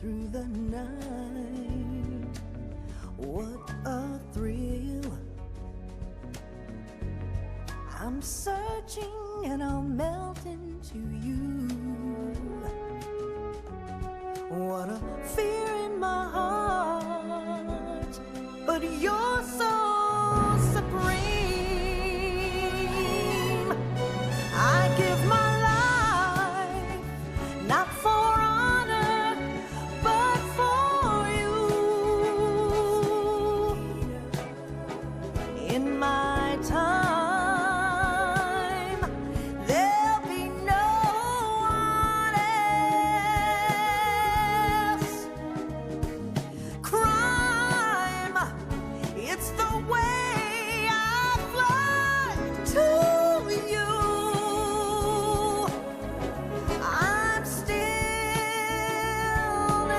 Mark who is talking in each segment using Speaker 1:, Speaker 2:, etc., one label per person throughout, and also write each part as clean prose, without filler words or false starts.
Speaker 1: through the night. What a thrill. I'm searching and I'll melt into you. What a fear in my heart, but you're so supreme. I give my life, not for honor, but for you. In my time, there'll be no one else. Crime, it's the way I fly to you. I'm still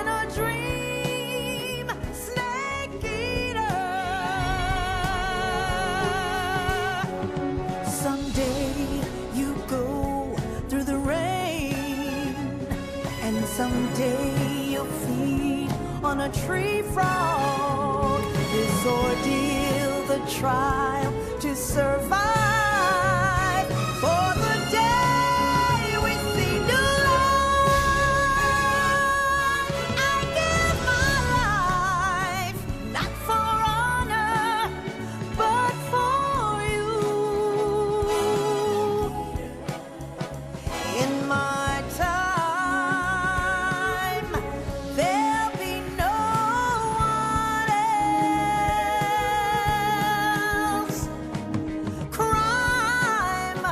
Speaker 1: in a dream, snake eater. Someday you go through the rain, and someday you'll feed on a tree frog. This ordeal, the trial to survive, for the day we see new light. I give my life, not for honor, but for you. In my time, there'll be no one else. Crime,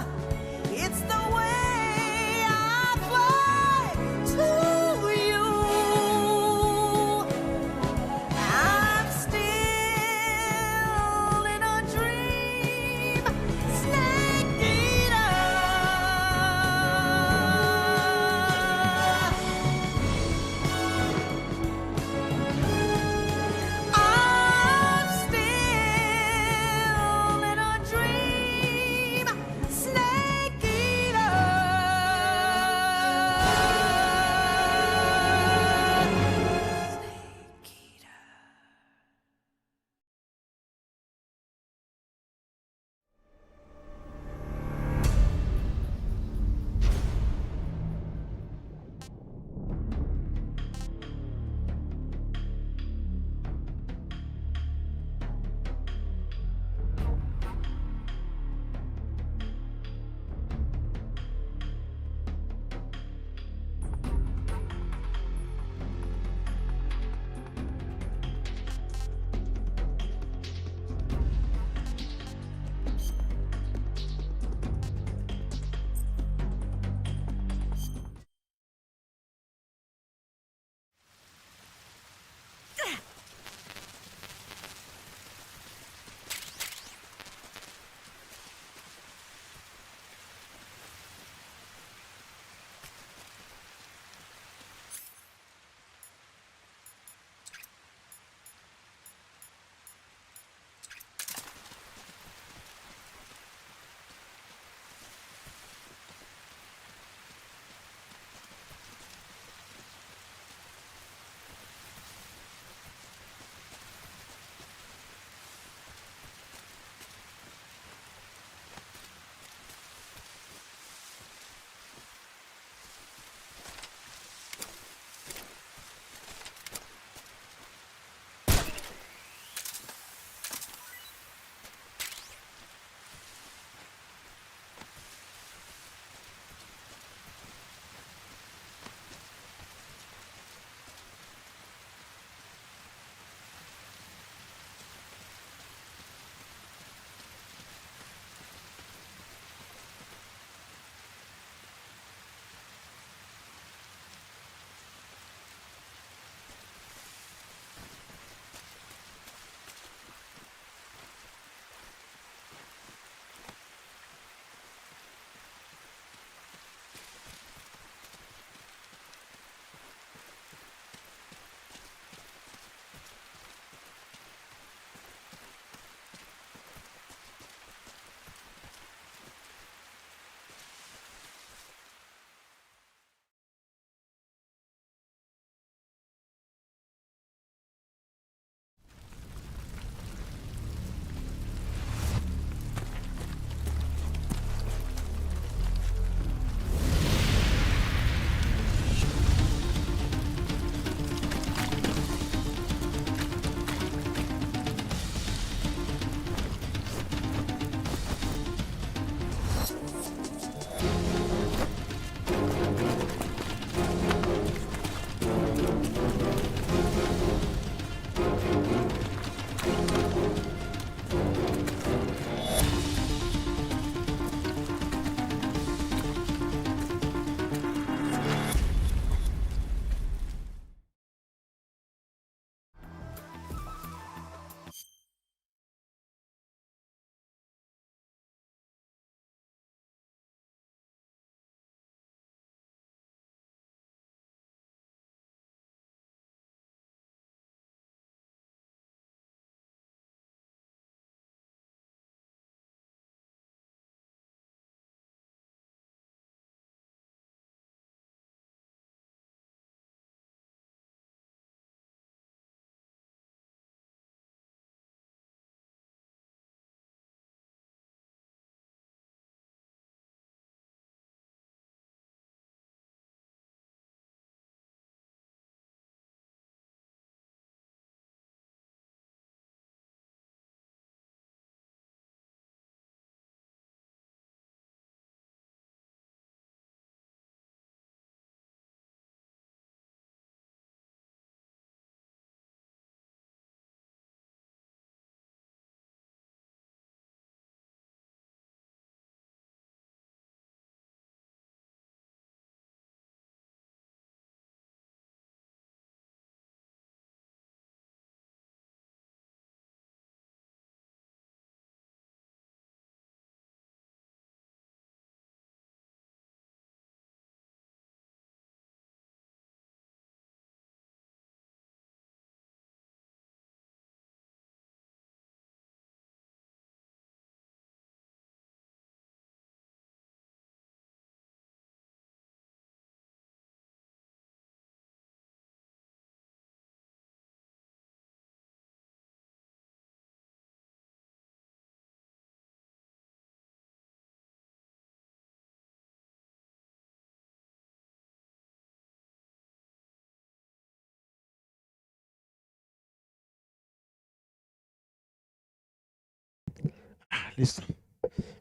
Speaker 2: Listo.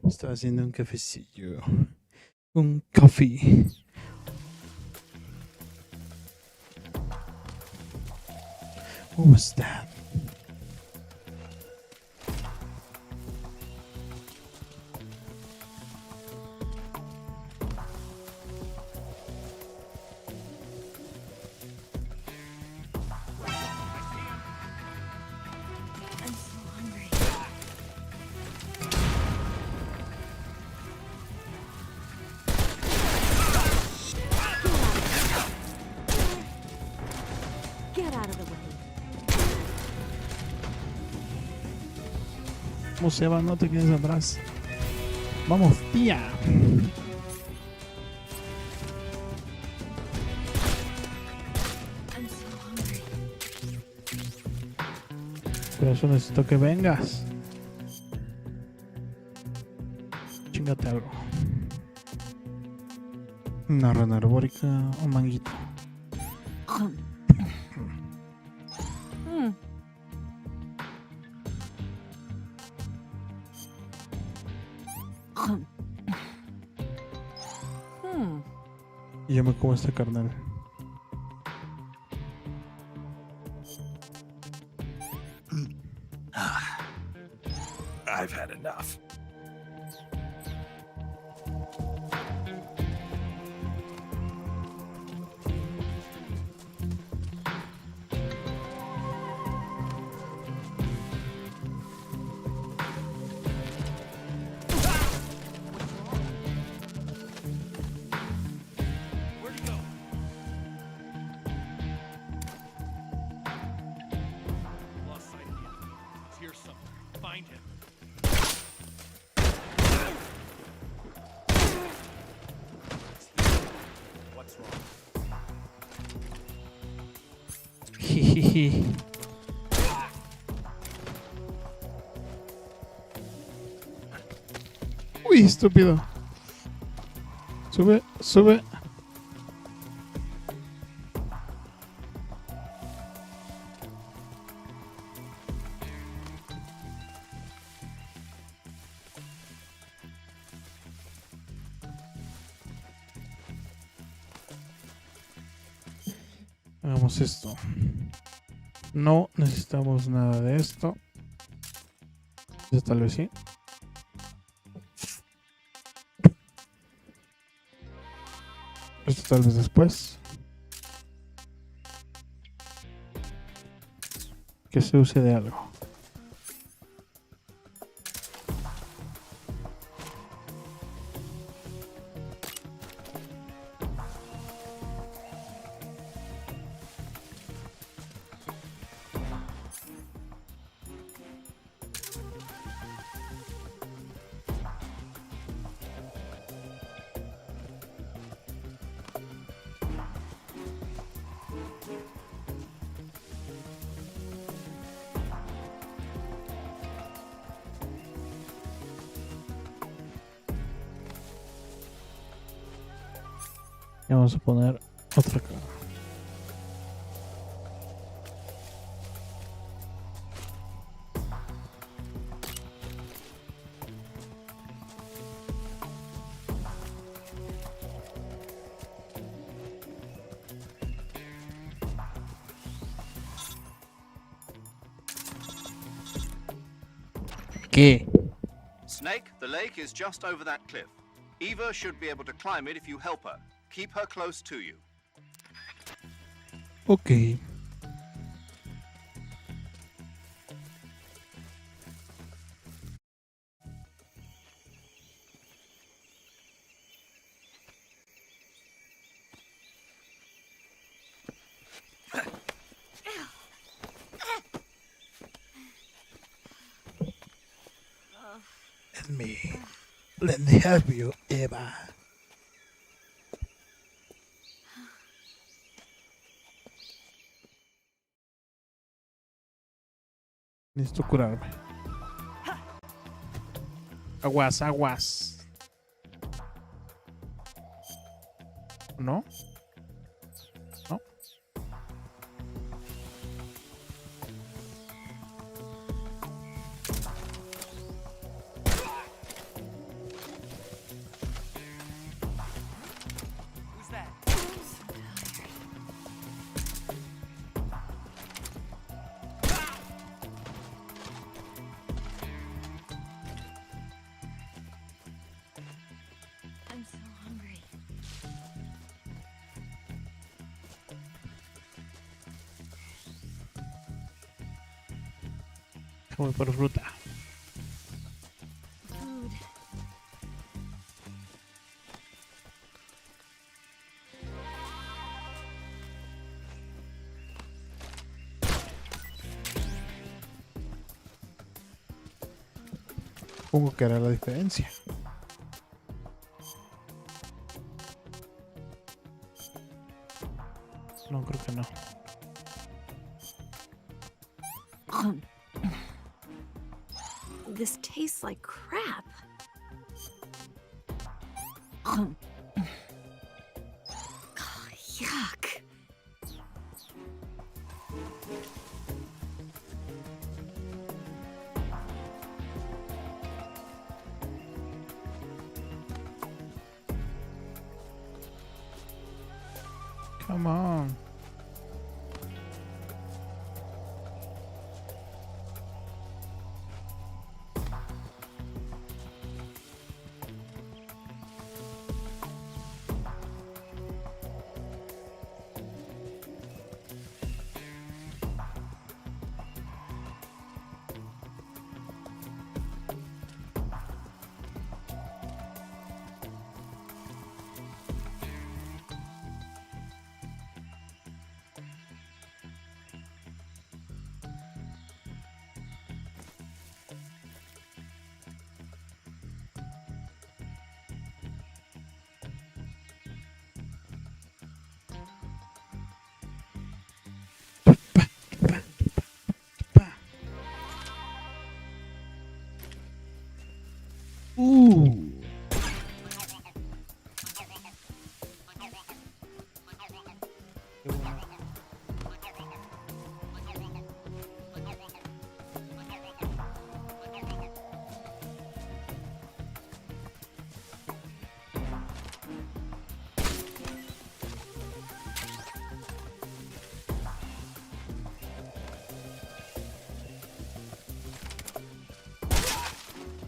Speaker 2: Estaba haciendo un cafecillo. Un coffee. What was that?
Speaker 1: I'm so hungry. Get out of the way.
Speaker 2: Vamos, Eva, no te quedes atrás. Vamos, tía.
Speaker 1: I'm so hungry.
Speaker 2: Por eso necesito que vengas. Chingate algo. Una rana arbórica, un manguito. Y yo me como este carnal.
Speaker 3: I've had enough. Where'd he go? Lost sight of him. He's here somewhere. Find him. What's wrong?
Speaker 2: Jijiji. Uy, estúpido. Sube, sube. Hagamos esto. No necesitamos nada de esto. Tal vez sí. Esto tal vez después. Que se use de algo. Y vamos a poner otra acá. ¿Qué?
Speaker 4: Snake, the lake is just over that cliff. Eva should be able to climb it if you help her. Keep her close to you.
Speaker 2: Ok. Let me help you, Eva. Necesito curarme. Aguas, aguas. ¿No? ¿No? Voy por fruta.
Speaker 1: Food.
Speaker 2: Supongo que hará la diferencia. No, creo que no.
Speaker 1: This tastes like crap. Yuck.
Speaker 2: Come on. Uh. Qué bueno.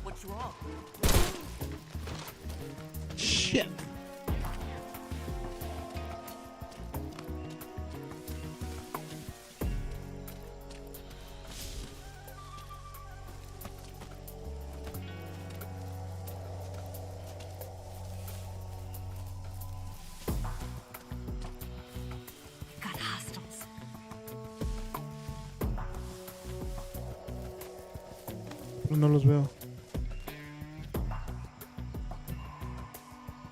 Speaker 3: What's wrong?
Speaker 2: Shit.
Speaker 1: Got hostiles.
Speaker 2: No los veo.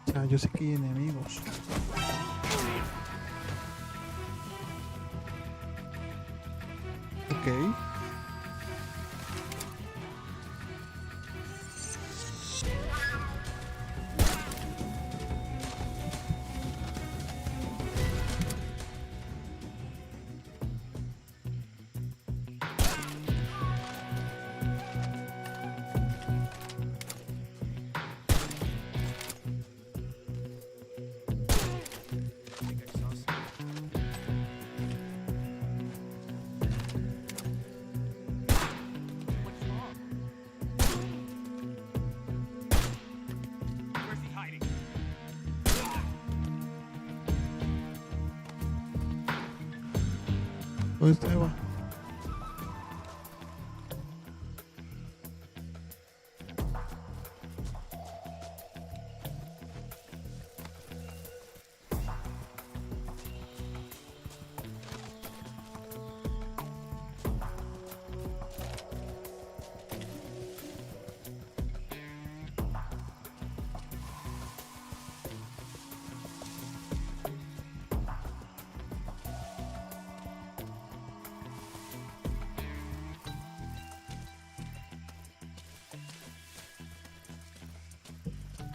Speaker 2: O sea, yo sé que hay enemigos. Ok.
Speaker 3: Think I saw some. What's wrong? Where's he hiding?
Speaker 2: ¿Dónde está Eva?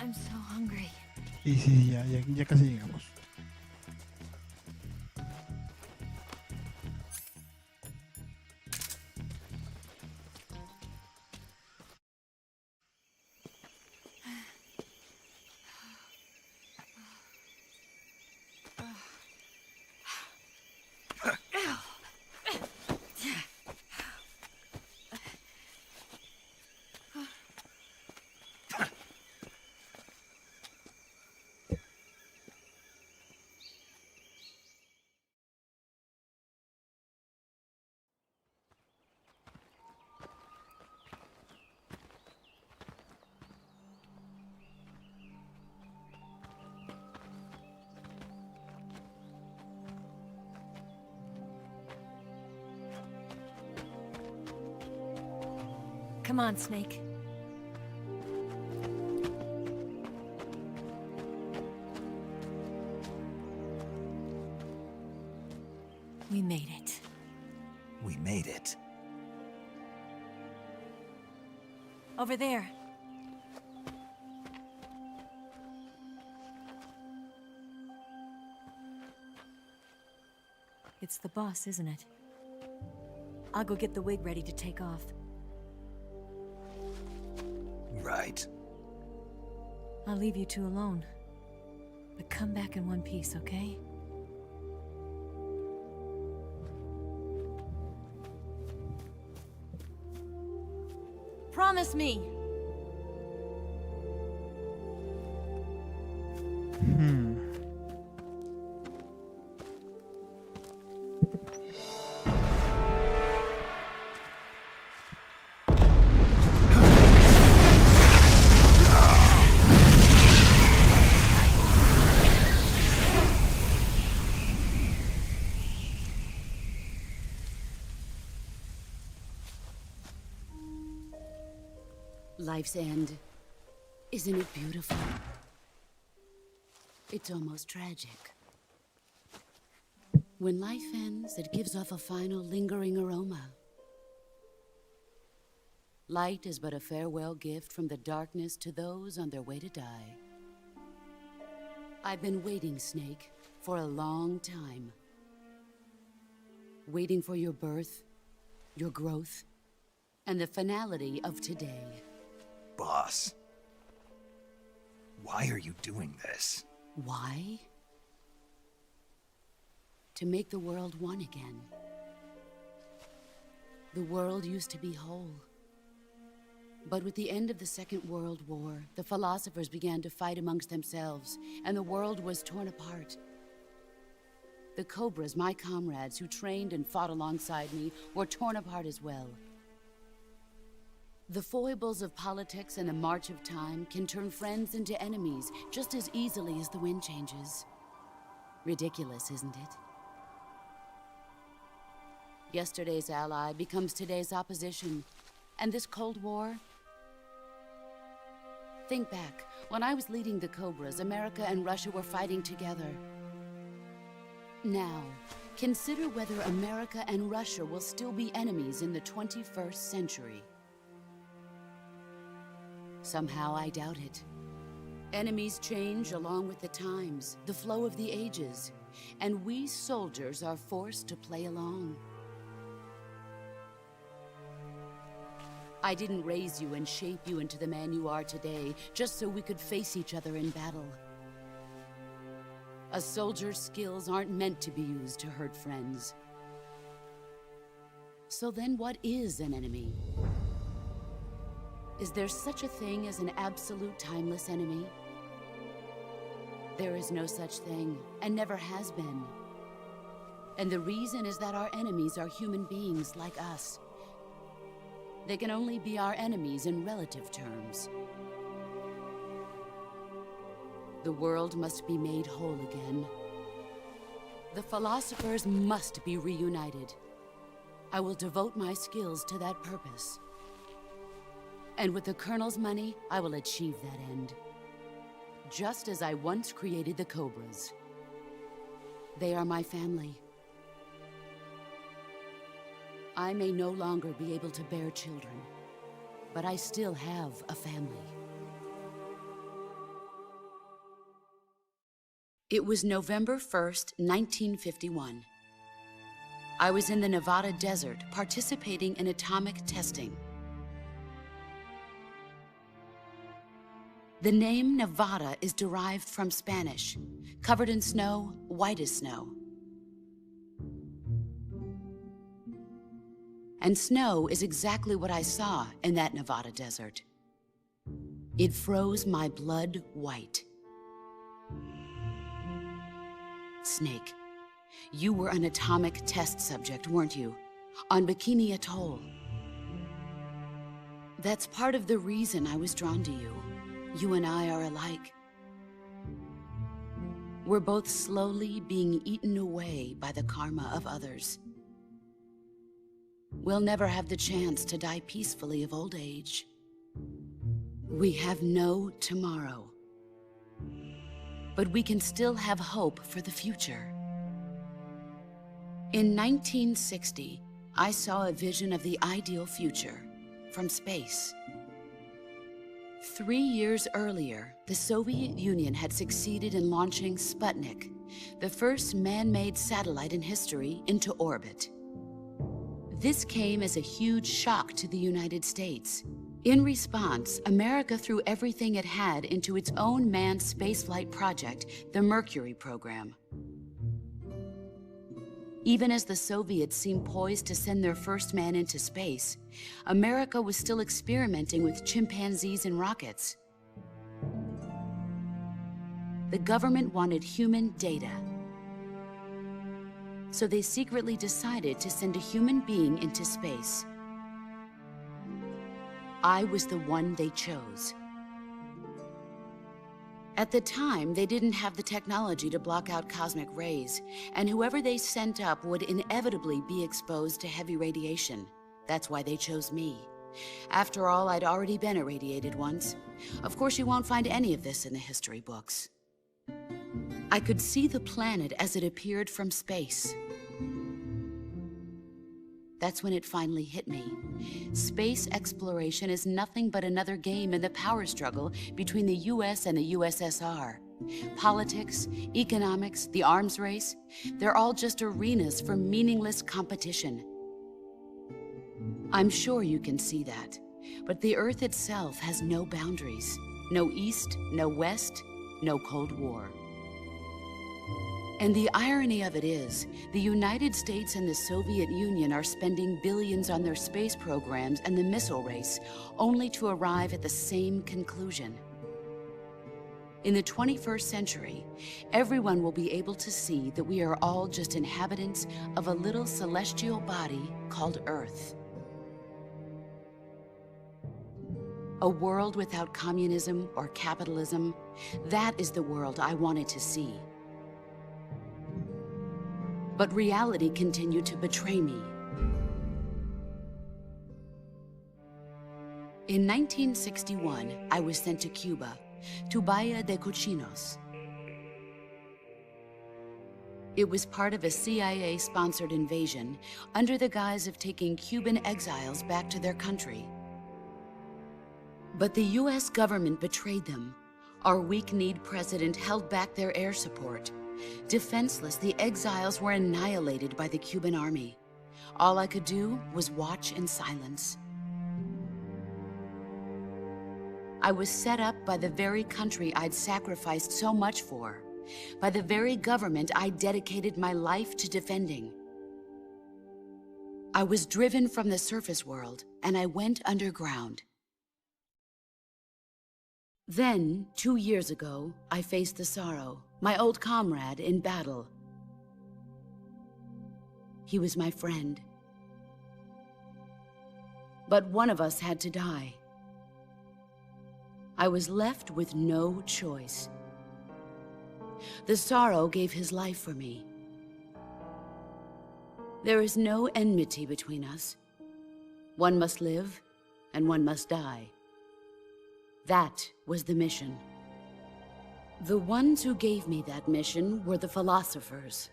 Speaker 1: I'm so hungry.
Speaker 2: Sí, sí, ya casi llegamos.
Speaker 1: Come on, Snake. We made it.
Speaker 5: We made it.
Speaker 1: Over there. It's the boss, isn't it? I'll go get the wig ready to take off.
Speaker 5: Right.
Speaker 1: I'll leave you two alone. But come back in one piece, okay? Promise me!
Speaker 6: Life's end. Isn't it beautiful? It's almost tragic. When life ends, it gives off a final lingering aroma. Light is but a farewell gift from the darkness to those on their way to die. I've been waiting, Snake, for a long time. Waiting for your birth, your growth, and the finality of today.
Speaker 5: Boss. Why are you doing this?
Speaker 6: Why? To make the world one again. The world used to be whole. But with the end of the Second World War, the philosophers began to fight amongst themselves, and the world was torn apart. The Cobras, my comrades who trained and fought alongside me, were torn apart as well. The foibles of politics and the march of time can turn friends into enemies just as easily as the wind changes. Ridiculous, isn't it? Yesterday's ally becomes today's opposition. And this Cold War? Think back. When I was leading the Cobras, America and Russia were fighting together. Now, consider whether America and Russia will still be enemies in the 21st century. Somehow I doubt it. Enemies change along with the times, the flow of the ages, and we soldiers are forced to play along. I didn't raise you and shape you into the man you are today just so we could face each other in battle. A soldier's skills aren't meant to be used to hurt friends. So then what is an enemy? Is there such a thing as an absolute timeless enemy? There is no such thing, and never has been. And the reason is that our enemies are human beings like us. They can only be our enemies in relative terms. The world must be made whole again. The philosophers must be reunited. I will devote my skills to that purpose. And with the Colonel's money, I will achieve that end. Just as I once created the Cobras. They are my family. I may no longer be able to bear children, but I still have a family. It was November 1st, 1951. I was in the Nevada desert participating in atomic testing. The name Nevada is derived from Spanish, covered in snow, white as snow. And snow is exactly what I saw in that Nevada desert. It froze my blood white. Snake, you were an atomic test subject, weren't you? On Bikini Atoll. That's part of the reason I was drawn to you. You and I are alike. We're both slowly being eaten away by the karma of others. we'll never have the chance to die peacefully of old age. We have no tomorrow. But we can still have hope for the future. In 1960, I saw a vision of the ideal future from space. 3 years earlier, the Soviet Union had succeeded in launching Sputnik, the first man-made satellite in history, into orbit. This came as a huge shock to the United States. In response, America threw everything it had into its own manned spaceflight project, the Mercury program. Even as the Soviets seemed poised to send their first man into space, America was still experimenting with chimpanzees and rockets. The government wanted human data. So they secretly decided to send a human being into space. I was the one they chose. At the time, they didn't have the technology to block out cosmic rays, and whoever they sent up would inevitably be exposed to heavy radiation. That's why they chose me. After all, I'd already been irradiated once. Of course, you won't find any of this in the history books. I could see the planet as it appeared from space. That's when it finally hit me. Space exploration is nothing but another game in the power struggle between the US and the USSR. Politics, economics, the arms race, they're all just arenas for meaningless competition. I'm sure you can see that, but the Earth itself has no boundaries. No East, no West, no Cold War. And the irony of it is, the United States and the Soviet Union are spending billions on their space programs and the missile race, only to arrive at the same conclusion. In the 21st century, everyone will be able to see that we are all just inhabitants of a little celestial body called Earth. A world without communism or capitalism, that is the world I wanted to see. But reality continued to betray me. In 1961, I was sent to Cuba, to Bahia de Cochinos. It was part of a CIA-sponsored invasion under the guise of taking Cuban exiles back to their country. But the US government betrayed them. Our weak-kneed president held back their air support. Defenseless, the exiles were annihilated by the Cuban army. All I could do was watch in silence. I was set up by the very country I'd sacrificed so much for, by the very government I dedicated my life to defending. I was driven from the surface world, and I went underground. Then, 2 years ago, I faced the sorrow, my old comrade in battle. He was my friend. But one of us had to die. I was left with no choice. The sorrow gave his life for me. There is no enmity between us. One must live, and one must die. That was the mission. The ones who gave me that mission were the philosophers.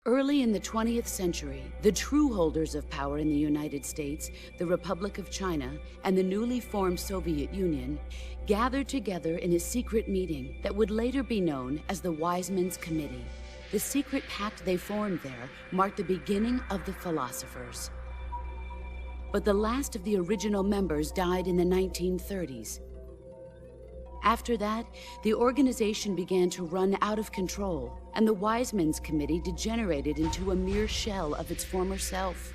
Speaker 6: Early in the 20th century, the true holders of power in the United States, the Republic of China, and the newly formed Soviet Union gathered together in a secret meeting that would later be known as the Wise Men's Committee. The secret pact they formed there marked the beginning of the philosophers. But the last of the original members died in the 1930s. After that, the organization began to run out of control, and the Wise Men's Committee degenerated into a mere shell of its former self.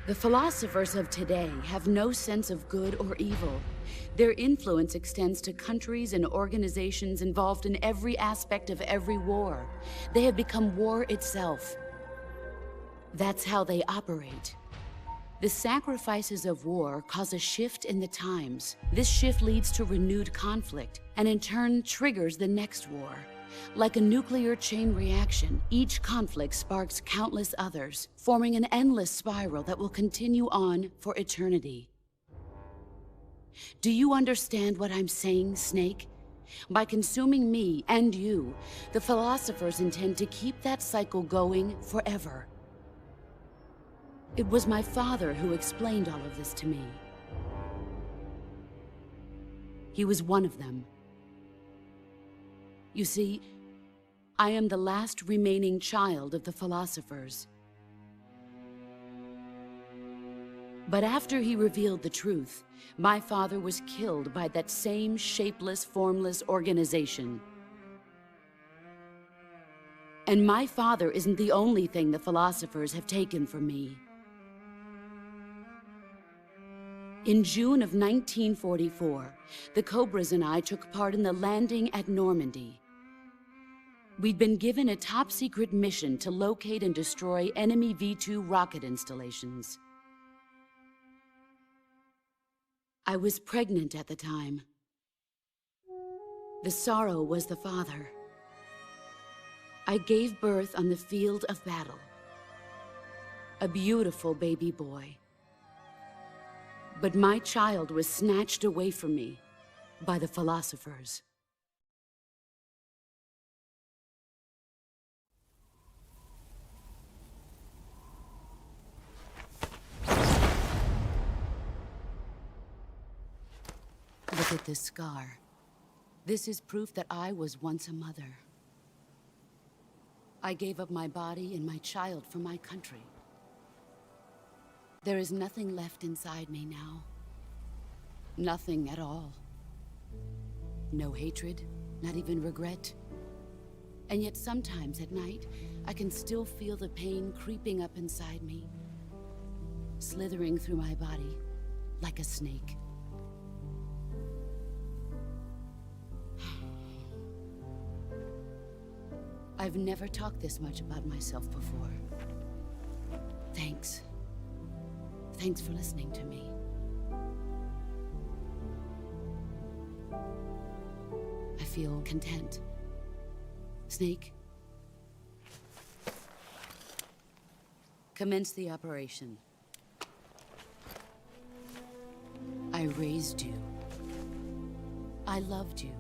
Speaker 6: The philosophers of today have no sense of good or evil. Their influence extends to countries and organizations involved in every aspect of every war. They have become war itself. That's how they operate. The sacrifices of war cause a shift in the times. This shift leads to renewed conflict, and in turn triggers the next war. Like a nuclear chain reaction, each conflict sparks countless others, forming an endless spiral that will continue on for eternity. Do you understand what I'm saying, Snake? By consuming me and you, the philosophers intend to keep that cycle going forever. It was my father who explained all of this to me. He was one of them. You see, I am the last remaining child of the philosophers. But after he revealed the truth, my father was killed by that same shapeless, formless organization. And my father isn't the only thing the philosophers have taken from me. In June of 1944, the Cobras and I took part in the landing at Normandy. We'd been given a top-secret mission to locate and destroy enemy V-2 rocket installations. I was pregnant at the time. The sorrow was the father. I gave birth on the field of battle. A beautiful baby boy. But my child was snatched away from me by the philosophers. Look at this scar. This is proof that I was once a mother. I gave up my body and my child for my country. There is nothing left inside me now. Nothing at all. No hatred, not even regret. And yet sometimes at night, I can still feel the pain creeping up inside me, slithering through my body like a snake. I've never talked this much about myself before. Thanks. Thanks for listening to me. I feel content. Snake? Commence the operation. I raised you. I loved you.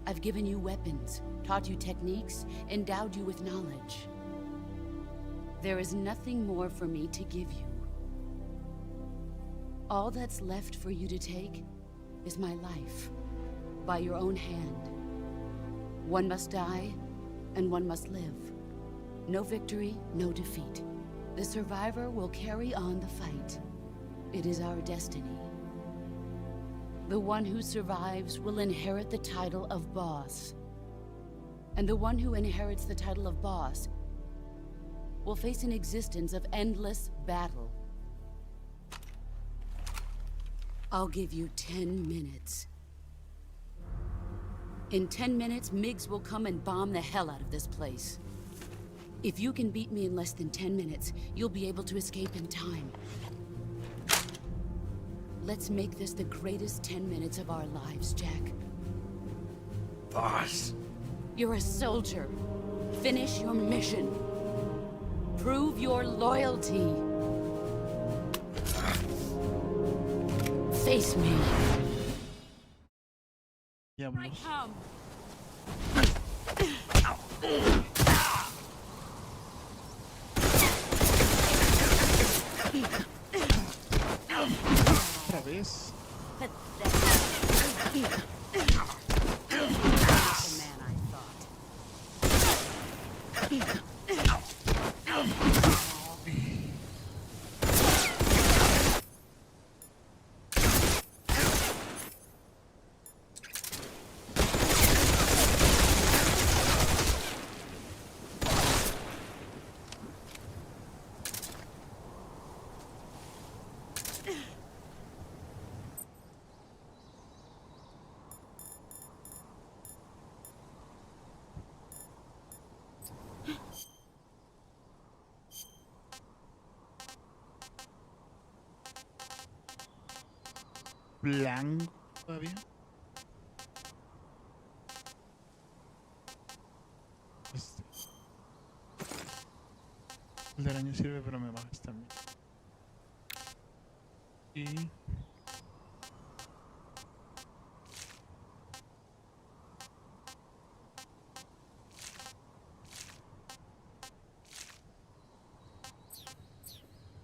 Speaker 6: I've given you weapons, taught you techniques, endowed you with knowledge. There is nothing more for me to give you. All that's left for you to take is my life, by your own hand. One must die, and one must live. No victory, no defeat. The survivor will carry on the fight. It is our destiny. The one who survives will inherit the title of boss. And the one who inherits the title of boss will face an existence of endless battle. I'll give you 10 minutes. In 10 minutes, MiGs will come and bomb the hell out of this place. If you can beat me in less than 10 minutes, you'll be able to escape in time. Let's make this the greatest 10 minutes of our lives, Jack.
Speaker 5: Boss.
Speaker 6: You're a soldier. Finish your mission. Prove your loyalty. Face me.
Speaker 2: Diablos.
Speaker 6: Come.
Speaker 2: Otra vez. Blanco todavía. El de araña sirve, pero me bajas también. Y...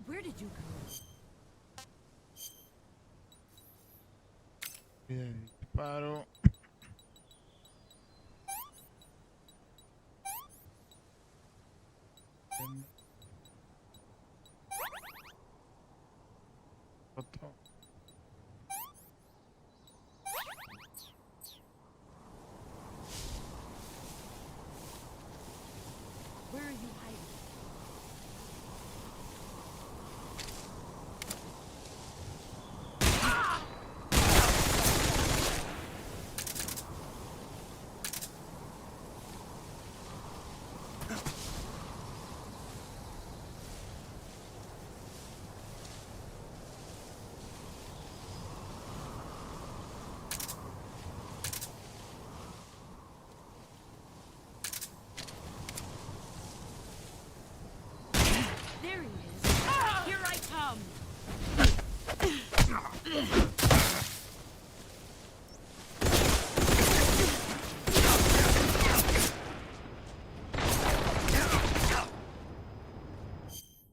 Speaker 6: Where did you go?
Speaker 2: disparo. Otro.
Speaker 6: Where are you hiding? There he is. Here I come.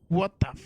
Speaker 2: What the f...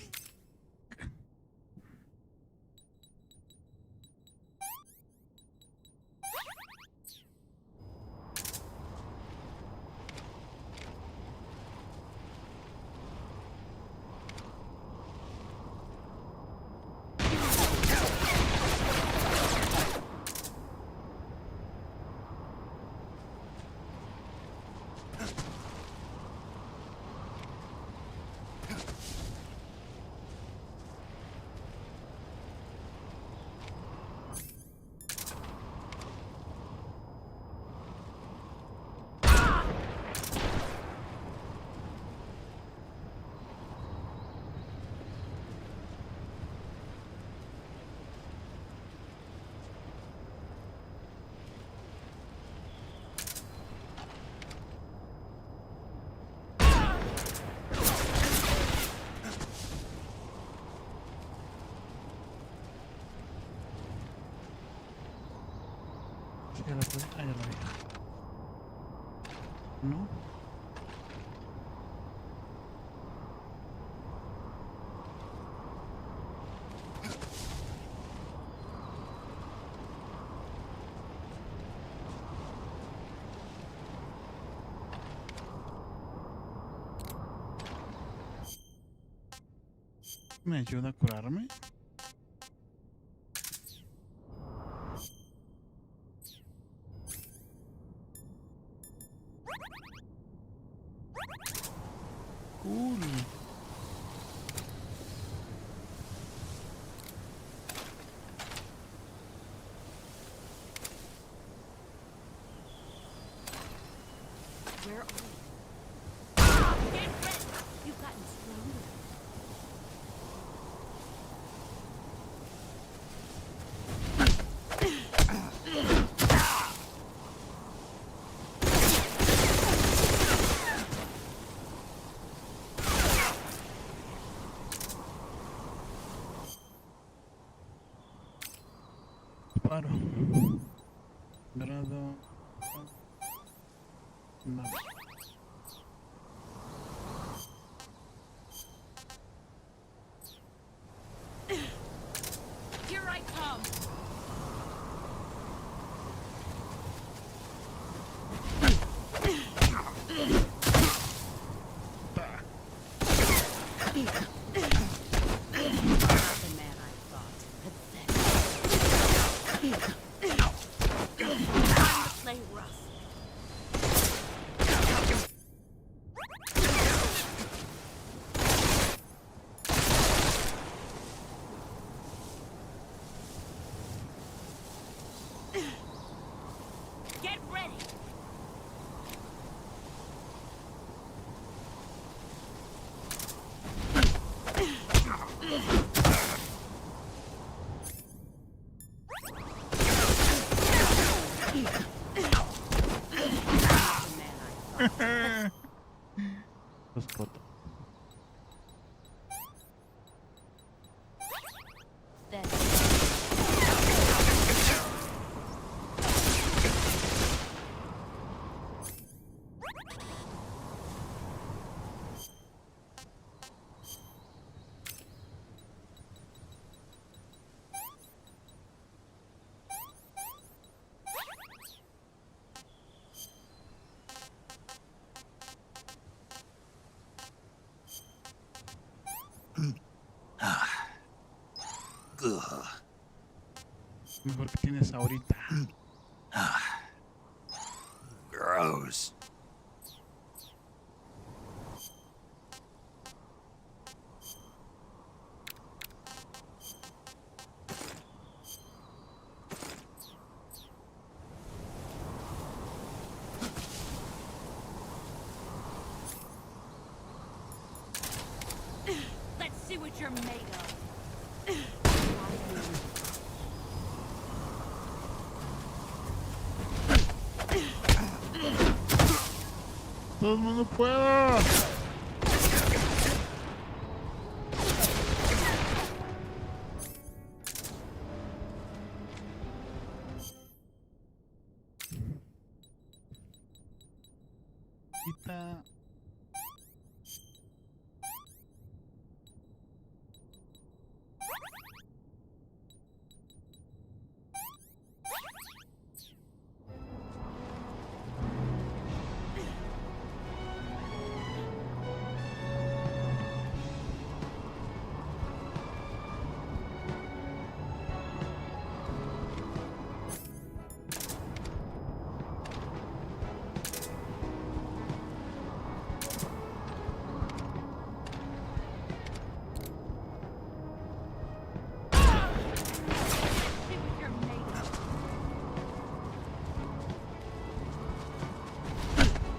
Speaker 2: Ya la puedo... Ah, ya la vi. ¿No? ¿Me ayuda a curarme? Cool.
Speaker 6: Where are you? Get ready! You've gotten stronger.
Speaker 2: Disparo. Grado. No.
Speaker 6: Here I come. The man I thought. Pathetic. Time to play rough. Get ready!
Speaker 2: Los rotos.
Speaker 5: Ugh.
Speaker 2: Mejor que tienes ahorita.
Speaker 5: Gross.
Speaker 6: Let's see what you're made of.
Speaker 2: ¡Todo el mundo pueda! Quita.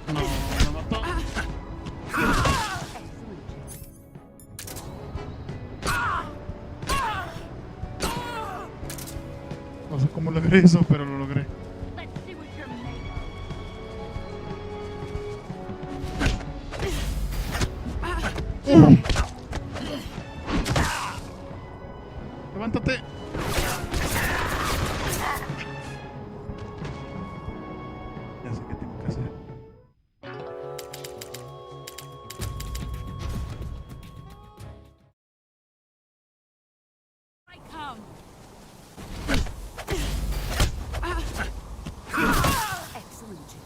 Speaker 2: No, me mató. No sé cómo logré eso, pero lo logré.
Speaker 6: Let's see what you're made of.
Speaker 2: ¡Levántate! Ya sé qué tengo que hacer.
Speaker 6: I come. Excellent, Jack.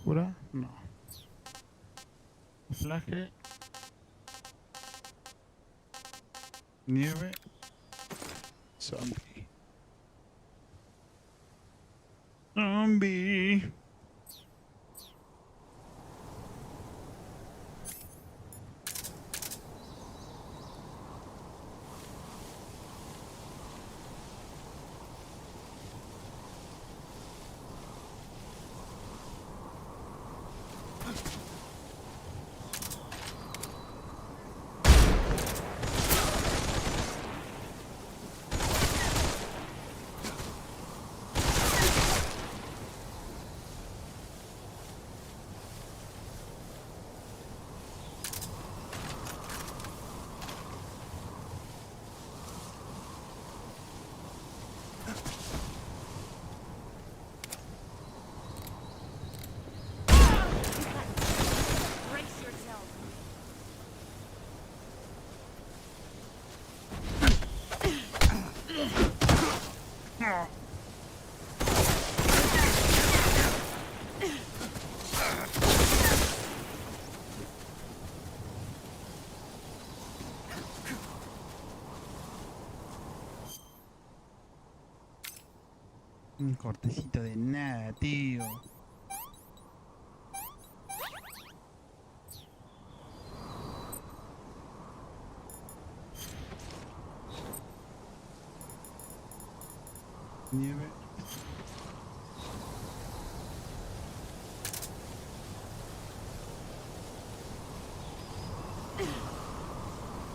Speaker 2: ¿Cura? No. Camuflaje. Nieve. Zombie. Zombie.
Speaker 6: Brace yourself.
Speaker 2: Un cortecito de nada, tío. Nieve.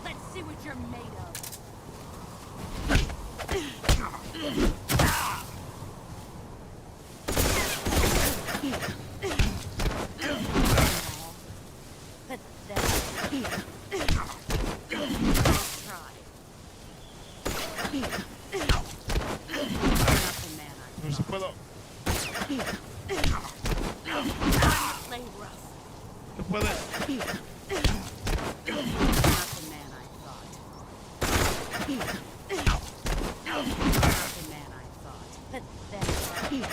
Speaker 6: Let's see what you're made of.
Speaker 2: No se puedo.
Speaker 6: Play rough.
Speaker 2: Se puede.
Speaker 6: Not the man I thought. man I thought. Pathetic.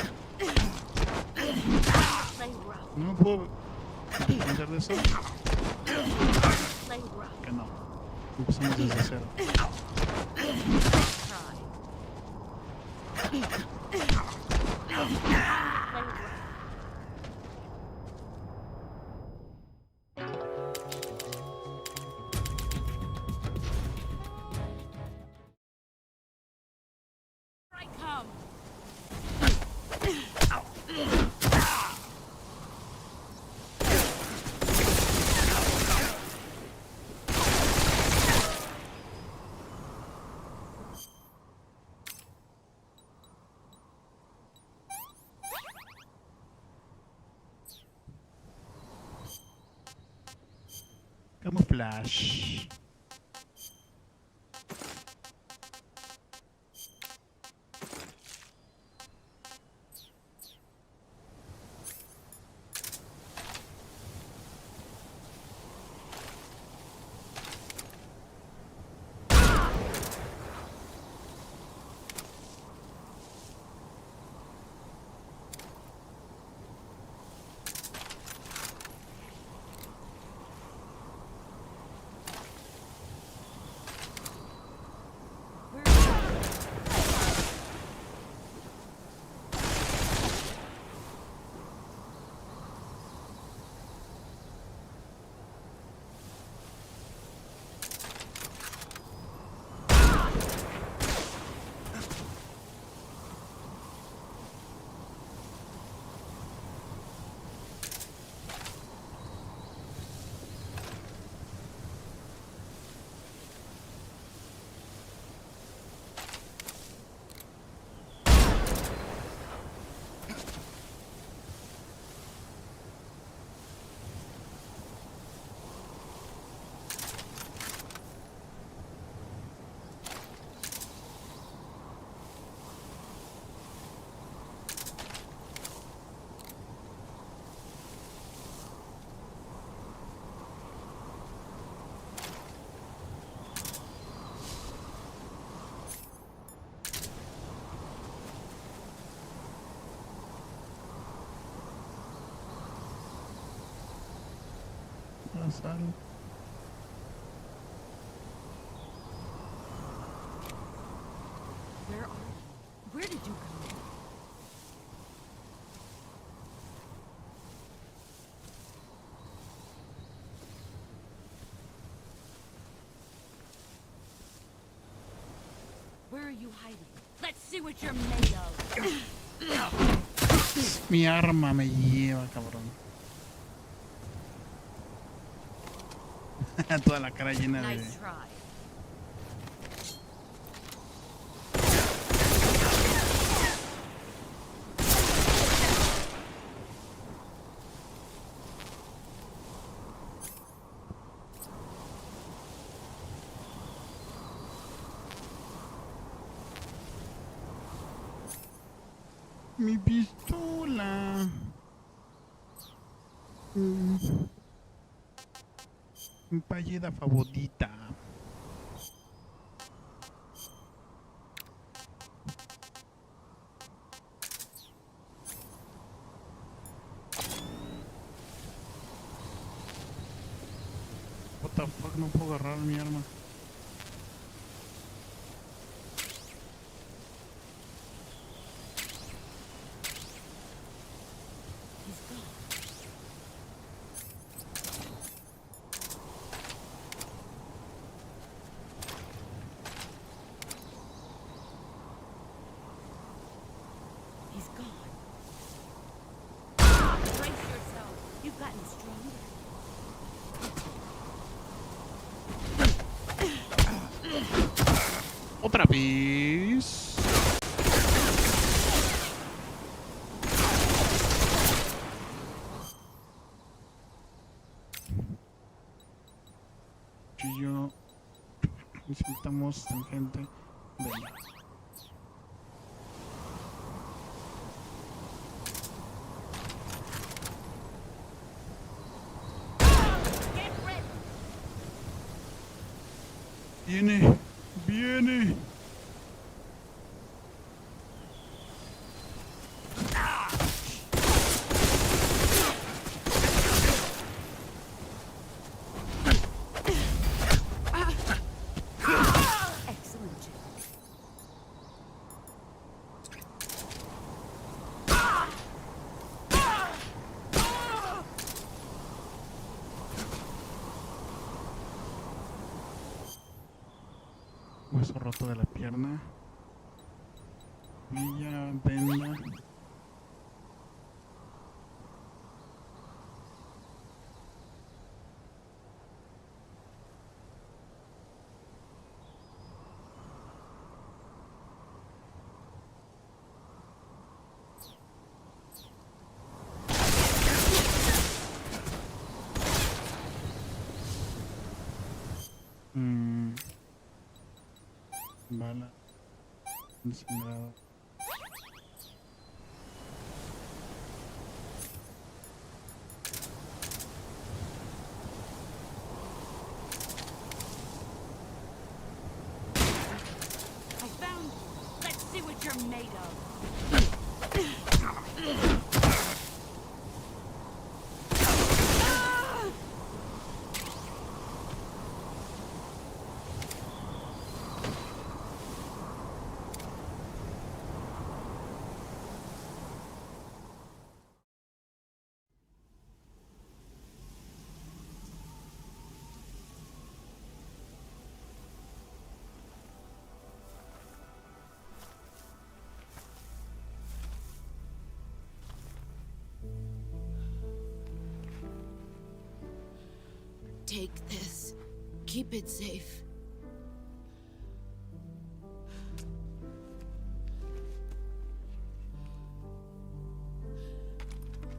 Speaker 6: Play rough.
Speaker 2: No me puedo defender de eso.
Speaker 6: Play rough.
Speaker 2: Que no. Empezamos desde cero.
Speaker 6: Try. I come.
Speaker 2: Camuflaje. Pasar.
Speaker 6: Where are you? Where did you go? Where are you hiding? Let's see what you're made of.
Speaker 2: Mi arma me lleva, cabrón. Toda la cara llena de...
Speaker 6: Nice try.
Speaker 2: Mi pistola. Mi palleda favorita. What the fuck, no puedo agarrar mi arma.
Speaker 6: He's gone. Brace yourself. You've gotten stronger.
Speaker 2: Otra vez. Y yo necesitamos gente. Venga.
Speaker 6: Get ready.
Speaker 2: Viene, viene.
Speaker 6: Excellent, Jack.
Speaker 2: Hueso roto de la pierna. Villa, venda. Bala. Encendido.
Speaker 6: I found you. Let's see what you're made of. Take this. Keep it safe.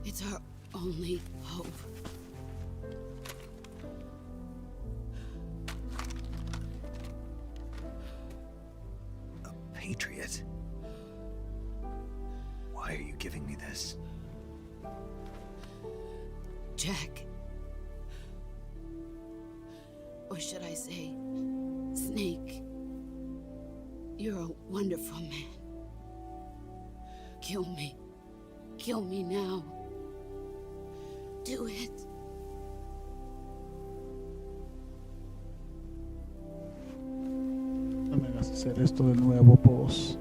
Speaker 6: It's our only hope.
Speaker 5: A patriot? Why are you giving me this?
Speaker 6: Jack. Or should I say, Snake. You're a wonderful man. Kill me. Kill me now. Do it.
Speaker 2: No me hagas hacer esto de nuevo, boss.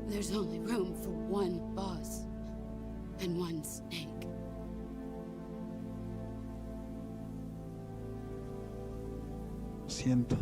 Speaker 6: There's only room for one boss and one snake.
Speaker 2: Lo siento.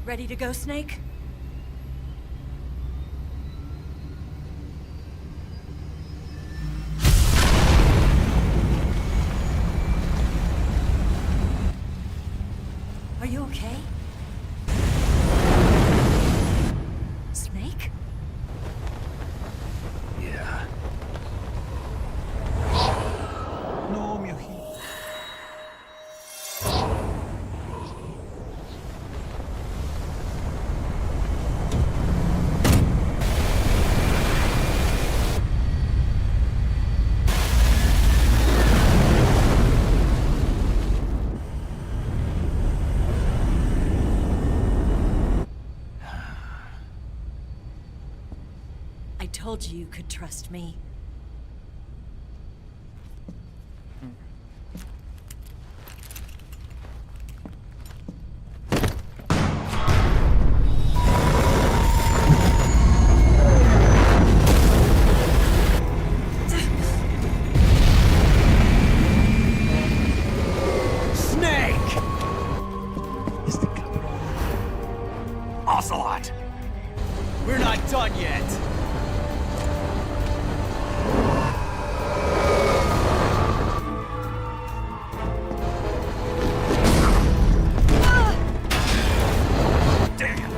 Speaker 1: Ready to go, Snake? Are you okay? Snake?
Speaker 5: Yeah.
Speaker 2: No, mi ojito.
Speaker 1: I told you you could trust me.
Speaker 5: Snake!
Speaker 2: Este cabrón.
Speaker 5: Ocelot! We're not done yet! Damn!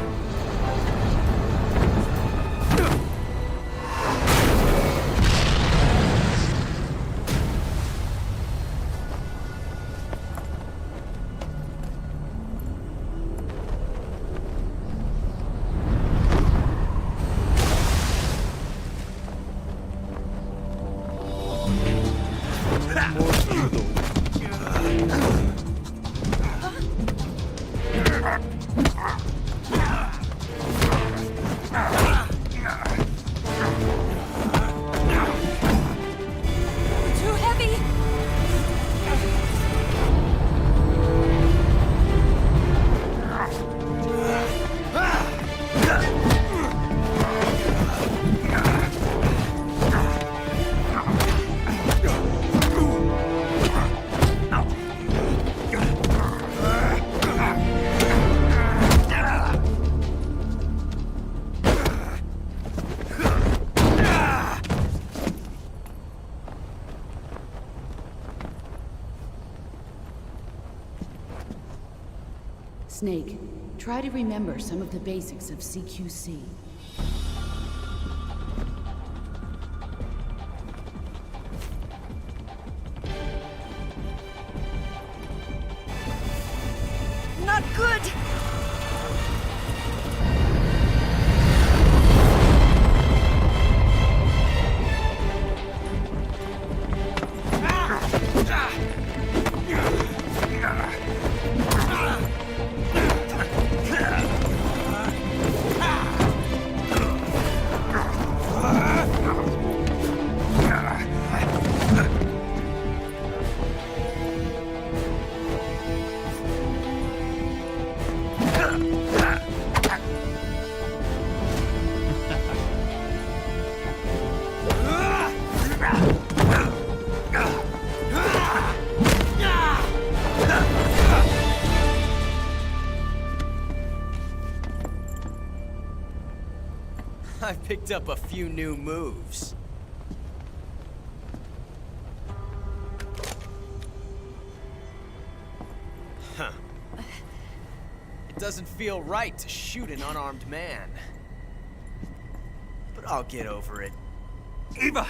Speaker 1: Too heavy!
Speaker 6: Snake, try to remember some of the basics of CQC.
Speaker 1: Not good!
Speaker 7: I picked up a few new moves. Huh. It doesn't feel right to shoot an unarmed man. But I'll get over it.
Speaker 5: Eva!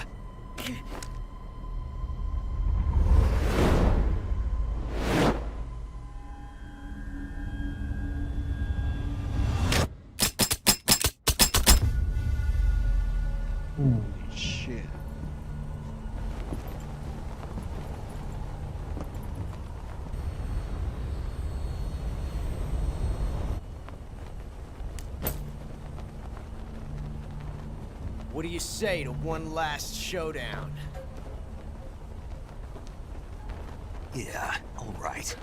Speaker 2: Holy shit.
Speaker 7: What do you say to one last showdown?
Speaker 5: Yeah, all right.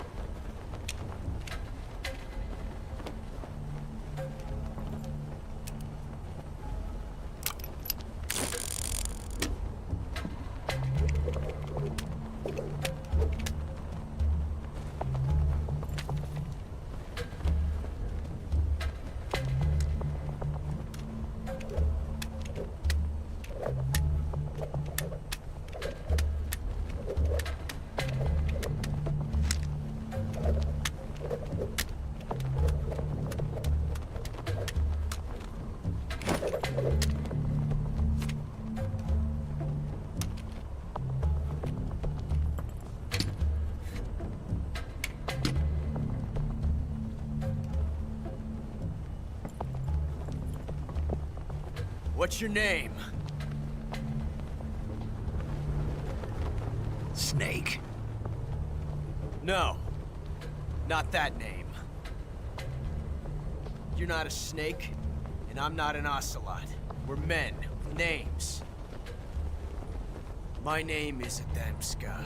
Speaker 7: What's your name?
Speaker 5: Snake.
Speaker 7: No. Not that name. You're not a snake, and I'm not an ocelot. We're men with names. My name is Adamska.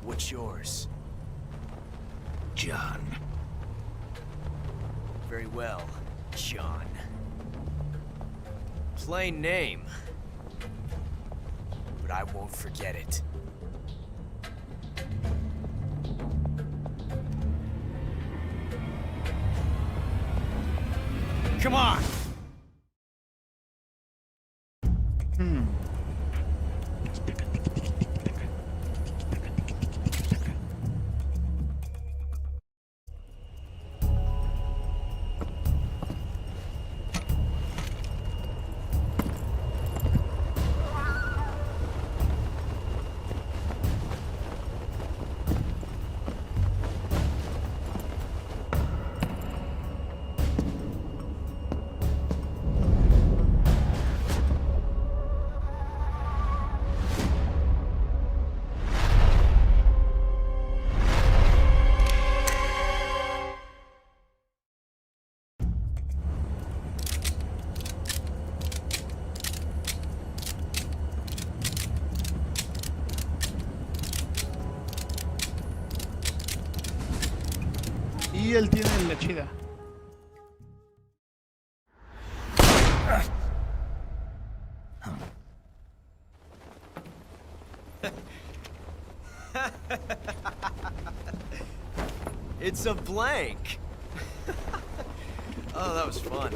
Speaker 7: What's yours?
Speaker 5: John.
Speaker 7: Very well, John. Plain name. But I won't forget it. Come on!
Speaker 2: Y él tiene la chida.
Speaker 7: It's a blank. Oh, that was fun.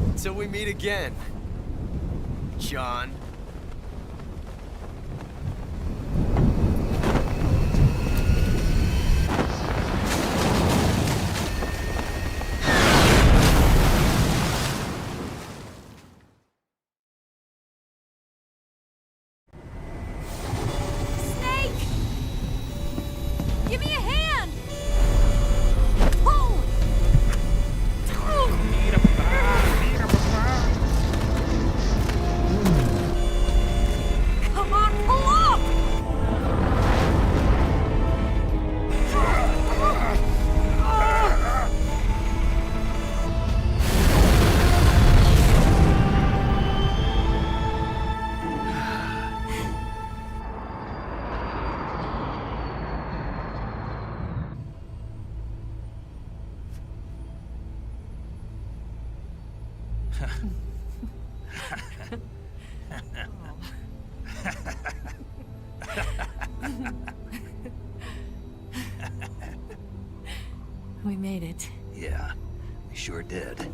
Speaker 7: Until we meet again, John.
Speaker 1: Snake! Give me a hand! Pull! Come on, pull up! We made it.
Speaker 5: Yeah, we sure did.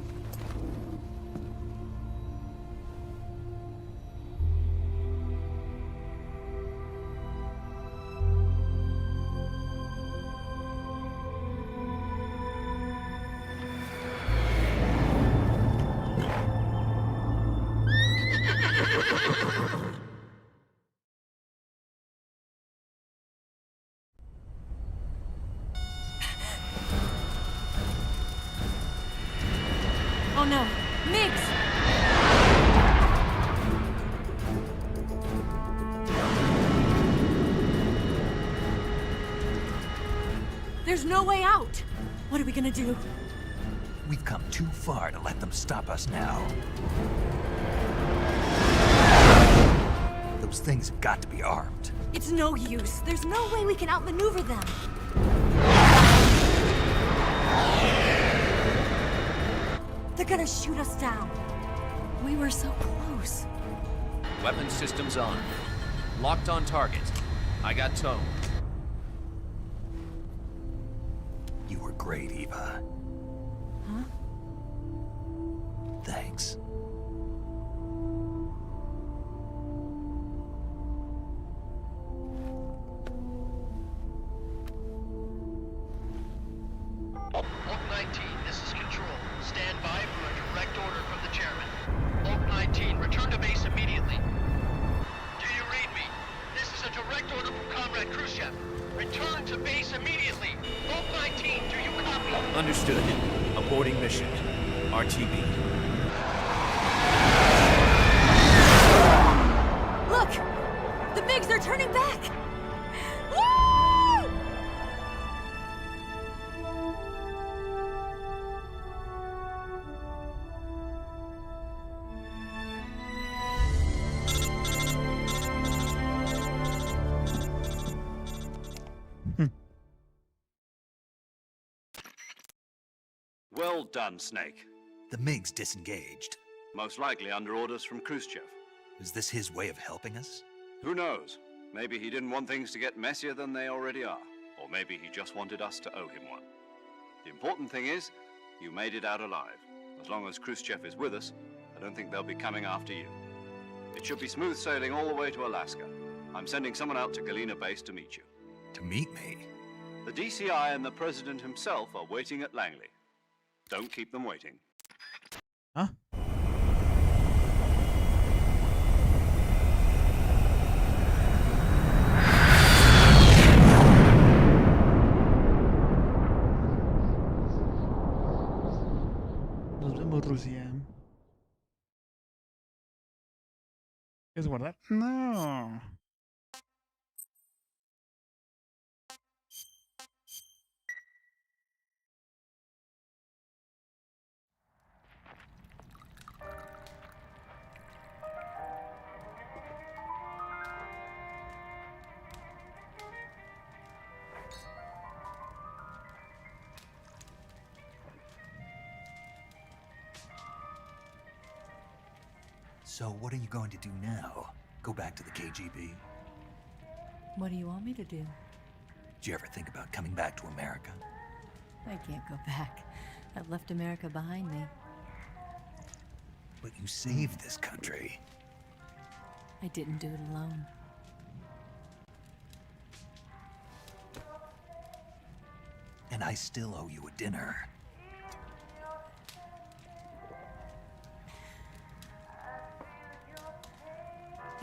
Speaker 1: Oh no, Miggs! There's no way out! What are we gonna do?
Speaker 5: We've come too far to let them stop us now. Those things have got to be armed.
Speaker 1: It's no use. There's no way we can outmaneuver them. They're gonna shoot us down. We were so close.
Speaker 4: Weapon systems on. Locked on target. I got tone.
Speaker 5: You were great, Eva.
Speaker 1: Huh?
Speaker 5: Thanks.
Speaker 3: Return to base immediately. Vault 19, do you copy?
Speaker 5: Understood. Aborting mission. RTB.
Speaker 1: Look! The MiGs are turning back! Woo!
Speaker 4: Well done, Snake.
Speaker 5: The MiGs disengaged.
Speaker 4: Most likely under orders from Khrushchev.
Speaker 5: Is this his way of helping us?
Speaker 4: Who knows? Maybe he didn't want things to get messier than they already are. Or maybe he just wanted us to owe him one. The important thing is, you made it out alive. As long as Khrushchev is with us, I don't think they'll be coming after you. It should be smooth sailing all the way to Alaska. I'm sending someone out to Galena Base to meet you.
Speaker 5: To meet me?
Speaker 4: The DCI and the President himself are waiting at Langley. Don't keep them waiting.
Speaker 2: Huh? Nos vemos, Rusia. ¿Quieres guardar? No.
Speaker 5: So what are you going to do now? Go back to the KGB?
Speaker 1: What do you want me to do?
Speaker 5: Did you ever think about coming back to America?
Speaker 1: I can't go back. I've left America behind me.
Speaker 5: But you saved this country.
Speaker 1: I didn't do it alone.
Speaker 5: And I still owe you a dinner.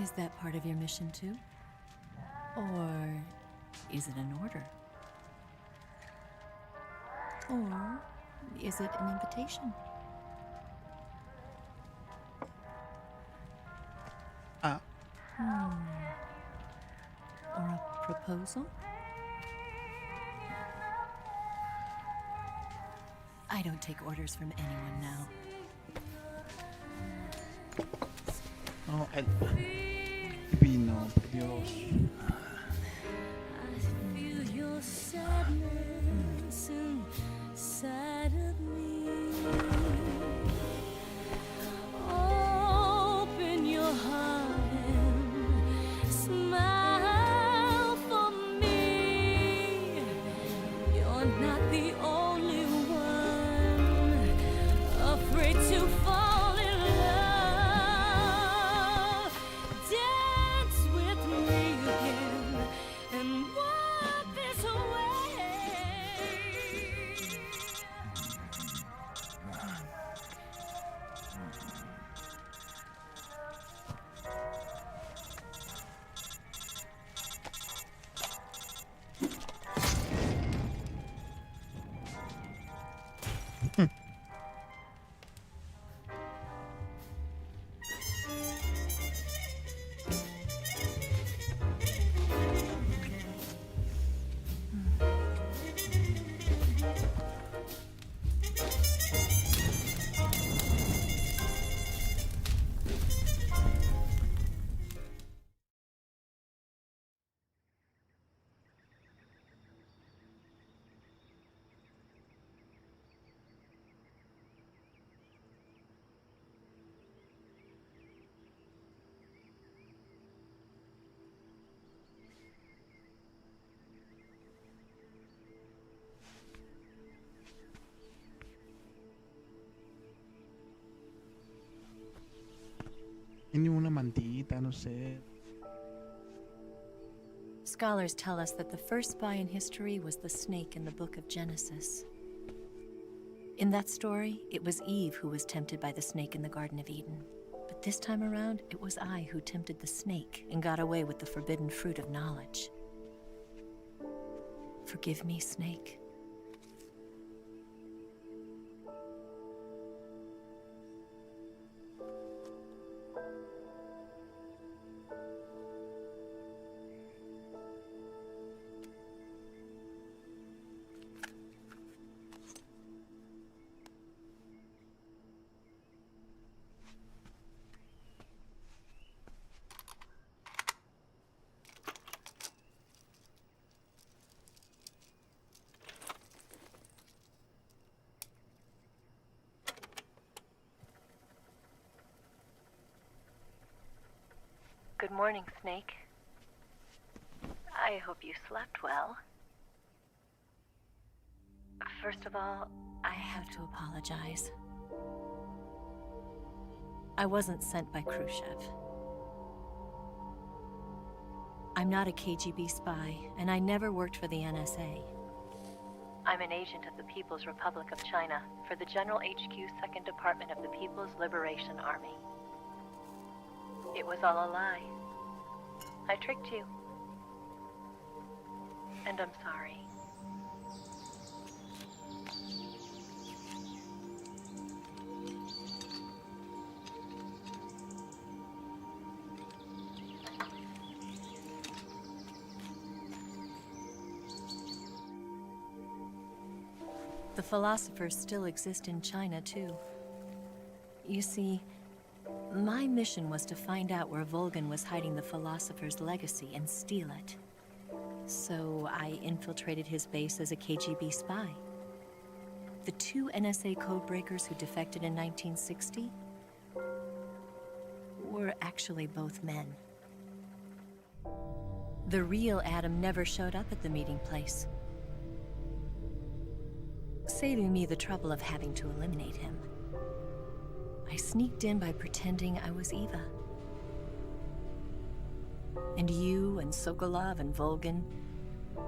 Speaker 1: Is that part of your mission too? Or is it an order? Or is it an invitation? Or a proposal? I don't take orders from anyone now.
Speaker 2: No, el vino, por Dios.
Speaker 8: Feel your sadness inside of me. Open your heart and smile for me. You're not the only one afraid to fall in love. Dance with me again and walk this way.
Speaker 2: Tiene una mantita, no sé.
Speaker 1: Scholars tell us that the first spy in history was the snake in the book of Genesis. In that story, it was Eve who was tempted by the snake in the Garden of Eden. But this time around, it was I who tempted the snake and got away with the forbidden fruit of knowledge. Forgive me, Snake. Good morning, Snake. I hope you slept well. First of all, I have to apologize. I wasn't sent by Khrushchev. I'm not a KGB spy, and I never worked for the NSA. I'm an agent of the People's Republic of China for the General HQ 2nd Department of the People's Liberation Army. It was all a lie. I tricked you. And I'm sorry. The philosophers still exist in China, too. You see, my mission was to find out where Volgan was hiding the philosopher's legacy and steal it. So I infiltrated his base as a KGB spy. The 2 NSA codebreakers who defected in 1960 were actually both men. The real Adam never showed up at the meeting place, saving me the trouble of having to eliminate him. I sneaked in by pretending I was Eva. And you and Sokolov and Volgan,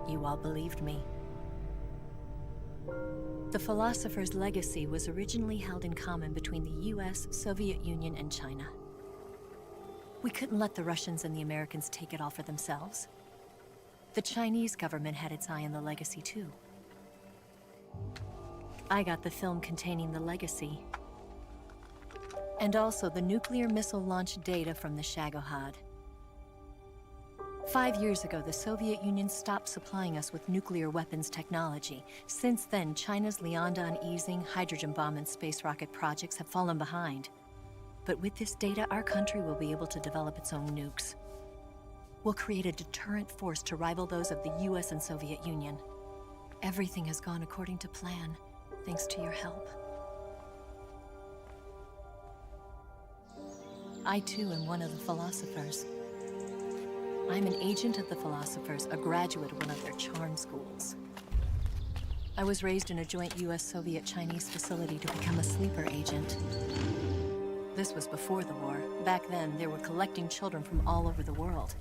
Speaker 1: you all believed me. The philosopher's legacy was originally held in common between the US, Soviet Union, and China. We couldn't let the Russians and the Americans take it all for themselves. The Chinese government had its eye on the legacy too. I got the film containing the legacy, and also the nuclear missile launch data from the Shagohod. 5 years ago, the Soviet Union stopped supplying us with nuclear weapons technology. Since then, China's Liaodong easing, hydrogen bomb, and space rocket projects have fallen behind. But with this data, our country will be able to develop its own nukes. We'll create a deterrent force to rival those of the US and Soviet Union. Everything has gone according to plan, thanks to your help. I too am one of the philosophers. I'm an agent of the philosophers, a graduate of one of their charm schools. I was raised in a joint US-Soviet-Chinese facility to become a sleeper agent. This was before the war. Back then, they were collecting children from all over the world.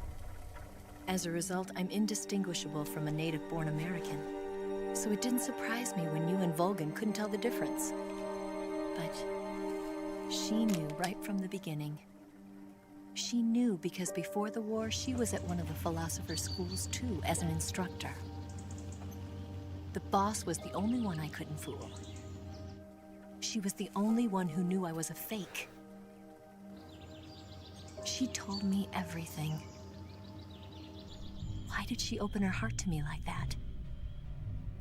Speaker 1: As a result, I'm indistinguishable from a native-born American. So it didn't surprise me when you and Volgan couldn't tell the difference. But she knew right from the beginning. She knew because before the war, she was at one of the philosopher's schools too, as an instructor. The boss was the only one I couldn't fool. She was the only one who knew I was a fake. She told me everything. Why did she open her heart to me like that?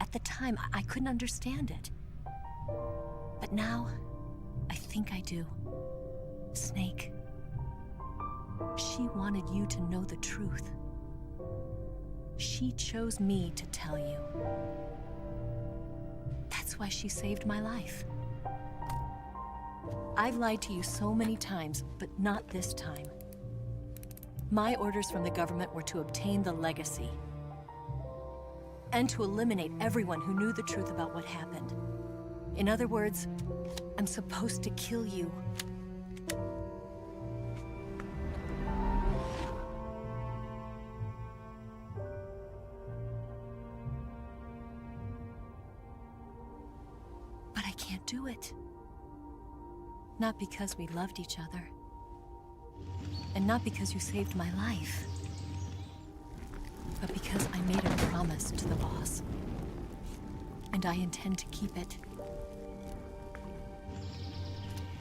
Speaker 1: At the time, I couldn't understand it. But now, I think I do. Snake. She wanted you to know the truth. She chose me to tell you. That's why she saved my life. I've lied to you so many times, but not this time. My orders from the government were to obtain the legacy and to eliminate everyone who knew the truth about what happened. In other words, I'm supposed to kill you. But I can't do it. Not because we loved each other. And not because you saved my life. but because I made a promise to the boss. And I intend to keep it.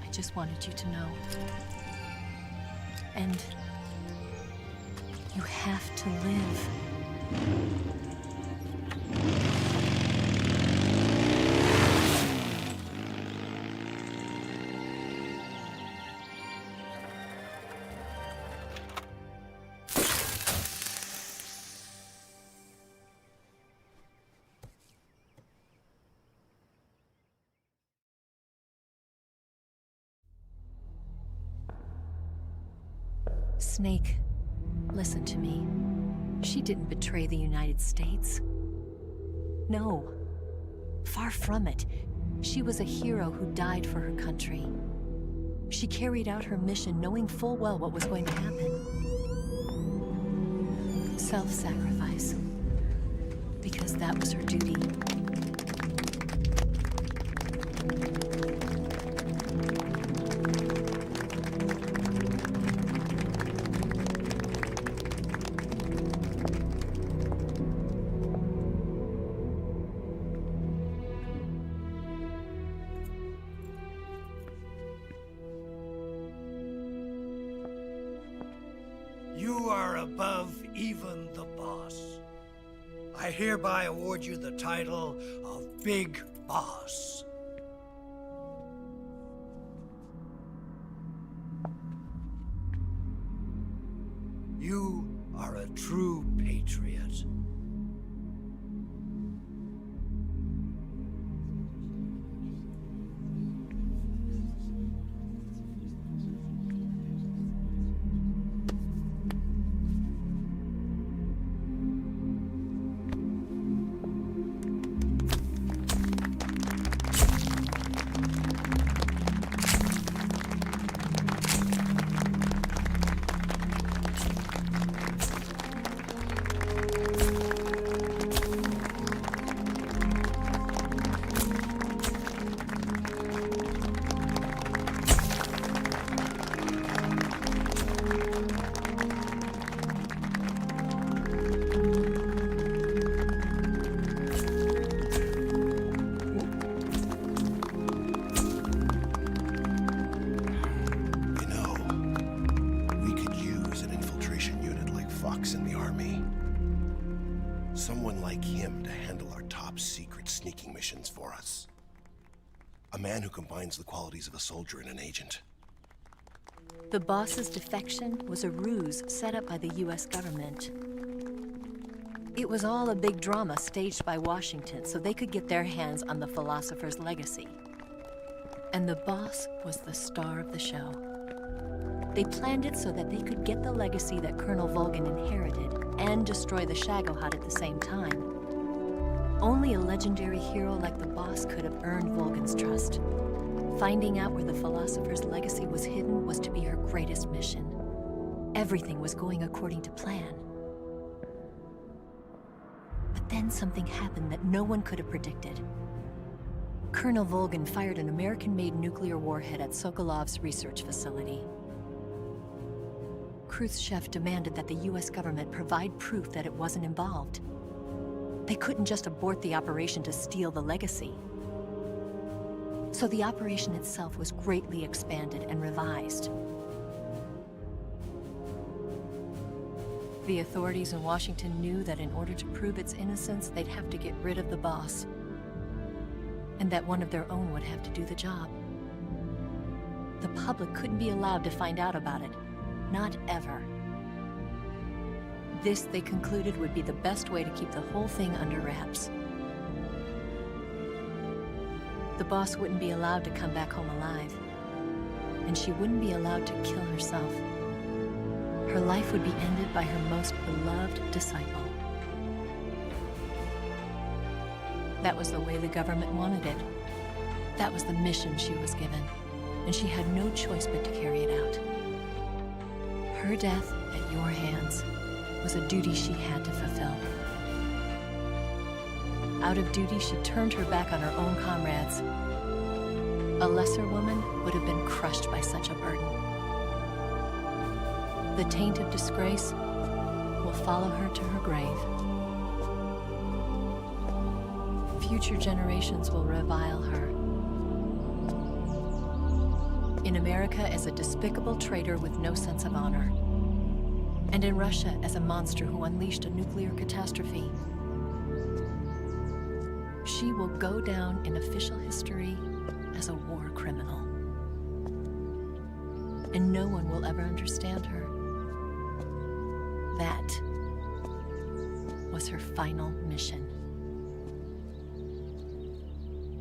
Speaker 1: I just wanted you to know. And you have to live. Snake, listen to me. She didn't betray the United States. No. Far from it. She was a hero who died for her country. She carried out her mission knowing full well what was going to happen. Self-sacrifice. Because that was her duty.
Speaker 9: You are above even the boss. I hereby award you the title of Big Boss. You are a true patriot.
Speaker 10: Someone like him to handle our top secret sneaking missions for us. A man who combines the qualities of a soldier and an agent.
Speaker 1: The boss's defection was a ruse set up by the US government. It was all a big drama staged by Washington so they could get their hands on the philosopher's legacy. And the boss was the star of the show. They planned it so that they could get the legacy that Colonel Volgin inherited and destroy the Shagohod at the same time. Only a legendary hero like the boss could have earned Volgin's trust. Finding out where the philosopher's legacy was hidden was to be her greatest mission. Everything was going according to plan. But then something happened that no one could have predicted. Colonel Volgin fired an American-made nuclear warhead at Sokolov's research facility. Khrushchev demanded that the US government provide proof that it wasn't involved. They couldn't just abort the operation to steal the legacy. So the operation itself was greatly expanded and revised. The authorities in Washington knew that in order to prove its innocence, they'd have to get rid of the boss, and that one of their own would have to do the job. The public couldn't be allowed to find out about it. Not ever. This, they concluded, would be the best way to keep the whole thing under wraps. The boss wouldn't be allowed to come back home alive, and she wouldn't be allowed to kill herself. Her life would be ended by her most beloved disciple. That was the way the government wanted it. That was the mission she was given, and she had no choice but to carry it out. Her death at your hands was a duty she had to fulfill. Out of duty, she turned her back on her own comrades. A lesser woman would have been crushed by such a burden. The taint of disgrace will follow her to her grave. Future generations will revile her. In America as a despicable traitor with no sense of honor. And in Russia as a monster who unleashed a nuclear catastrophe. She will go down in official history as a war criminal. And no one will ever understand her. That was her final mission.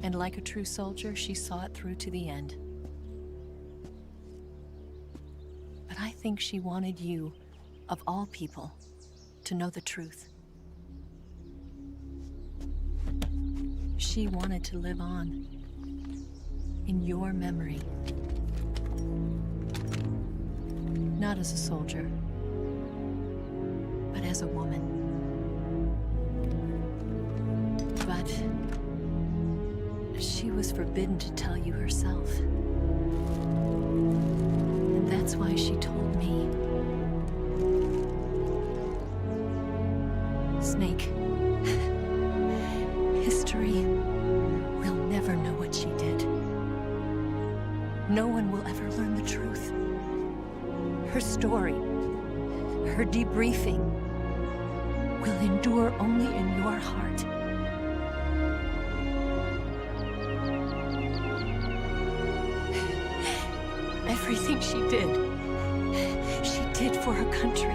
Speaker 1: And like a true soldier, she saw it through to the end. But I think she wanted you, of all people, to know the truth. She wanted to live on in your memory. Not as a soldier, but as a woman. But she was forbidden to tell you herself. And that's why she told me. Snake, history will never know what she did. No one will ever learn the truth. Her story, her debriefing, will endure only in your heart. Everything she did for her country.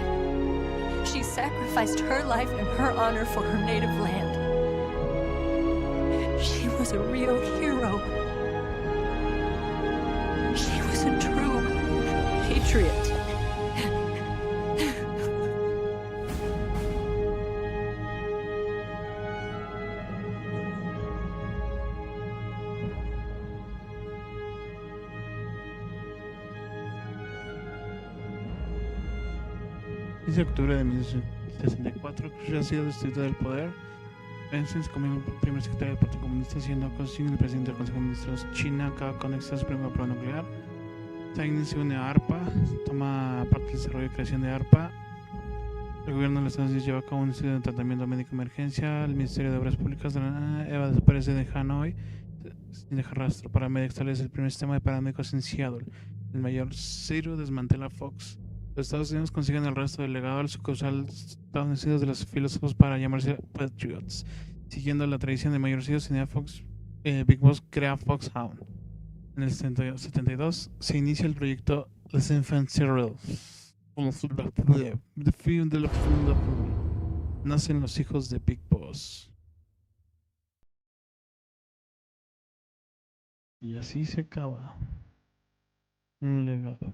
Speaker 1: She sacrificed her life and her honor for her native land. She was a real hero. She was a true patriot.
Speaker 2: De octubre de 1964, Khrushchev ha sido destituido del poder. Entonces se convirtió en el primer secretario del Partido Comunista, siendo constituido el presidente del Consejo de Ministros. China acaba con éxito su primera prueba nuclear. Stalin se une a ARPA, toma parte del desarrollo y creación de ARPA. El gobierno de los Estados Unidos lleva a cabo un estudio de tratamiento médico de emergencia. El Ministerio de Obras Públicas de la Eva desaparece de Hanoi sin dejar rastro. Paramédicos establece el primer sistema de paramédicos en Seattle. El mayor Zero desmantela Fox. Los Estados Unidos consiguen el resto del legado al sucursal estadounidense de los filósofos para llamarse Patriots. Siguiendo la tradición de Mayor Zero, Fox, Big Boss crea Foxhound. En el 72 se inicia el proyecto Les Enfants Serial. Nacen los hijos de Big Boss. Y así se acaba un legado.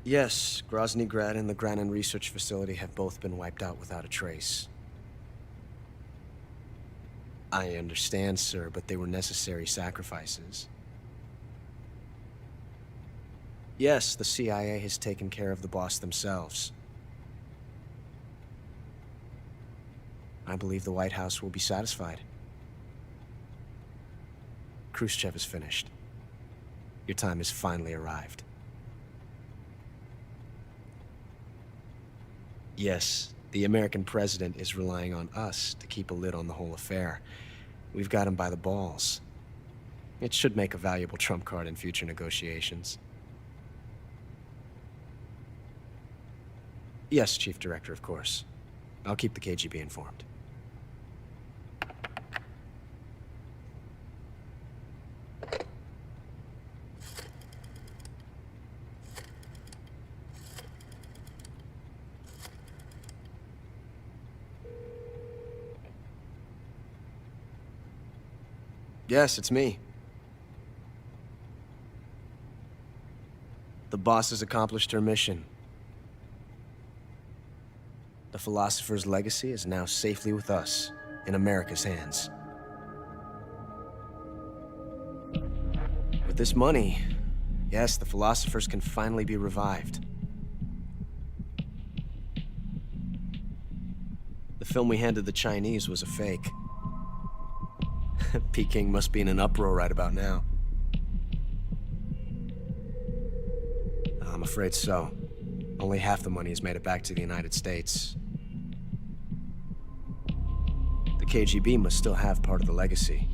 Speaker 7: Yes, Grozny Grad and the Granin Research Facility have both been wiped out without a trace. I understand, sir, but they were necessary sacrifices. Yes, the CIA has taken care of the boss themselves. I believe the White House will be satisfied. Khrushchev is finished. Your time has finally arrived. Yes, the American president is relying on us to keep a lid on the whole affair. We've got him by the balls. It should make a valuable trump card in future negotiations. Yes, Chief Director, of course. I'll keep the KGB informed. Yes, it's me. The boss has accomplished her mission. The philosopher's legacy is now safely with us, in America's hands. With this money, yes, the philosophers can finally be revived. The film we handed the Chinese was a fake. Peking must be in an uproar right about now. I'm afraid so. Only half the money has made it back to the United States. The KGB must still have part of the legacy.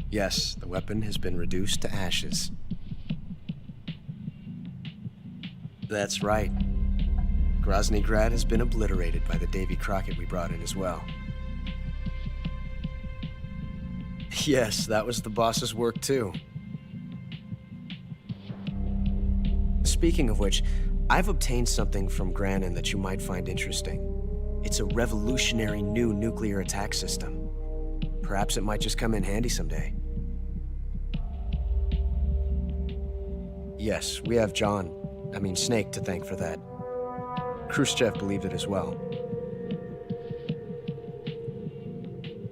Speaker 7: Yes, the weapon has been reduced to ashes. That's right. Grozny Grad has been obliterated by the Davy Crockett we brought in as well. Yes, that was the boss's work too. Speaking of which, I've obtained something from Granin that you might find interesting. It's a revolutionary new nuclear attack system. Perhaps it might just come in handy someday. Yes, we have Snake to thank for that. Khrushchev believed it as well.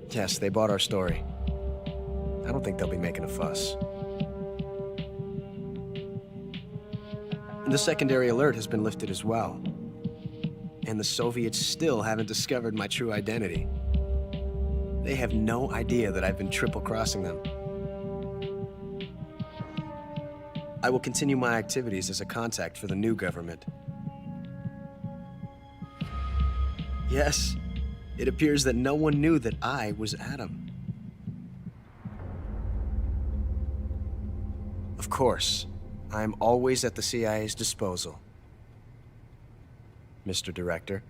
Speaker 7: Yes, they bought our story. I don't think they'll be making a fuss. The secondary alert has been lifted as well. And the Soviets still haven't discovered my true identity. They have no idea that I've been triple-crossing them. I will continue my activities as a contact for the new government. Yes, it appears that no one knew that I was Adam. Of course, I'm always at the CIA's disposal, Mr. Director.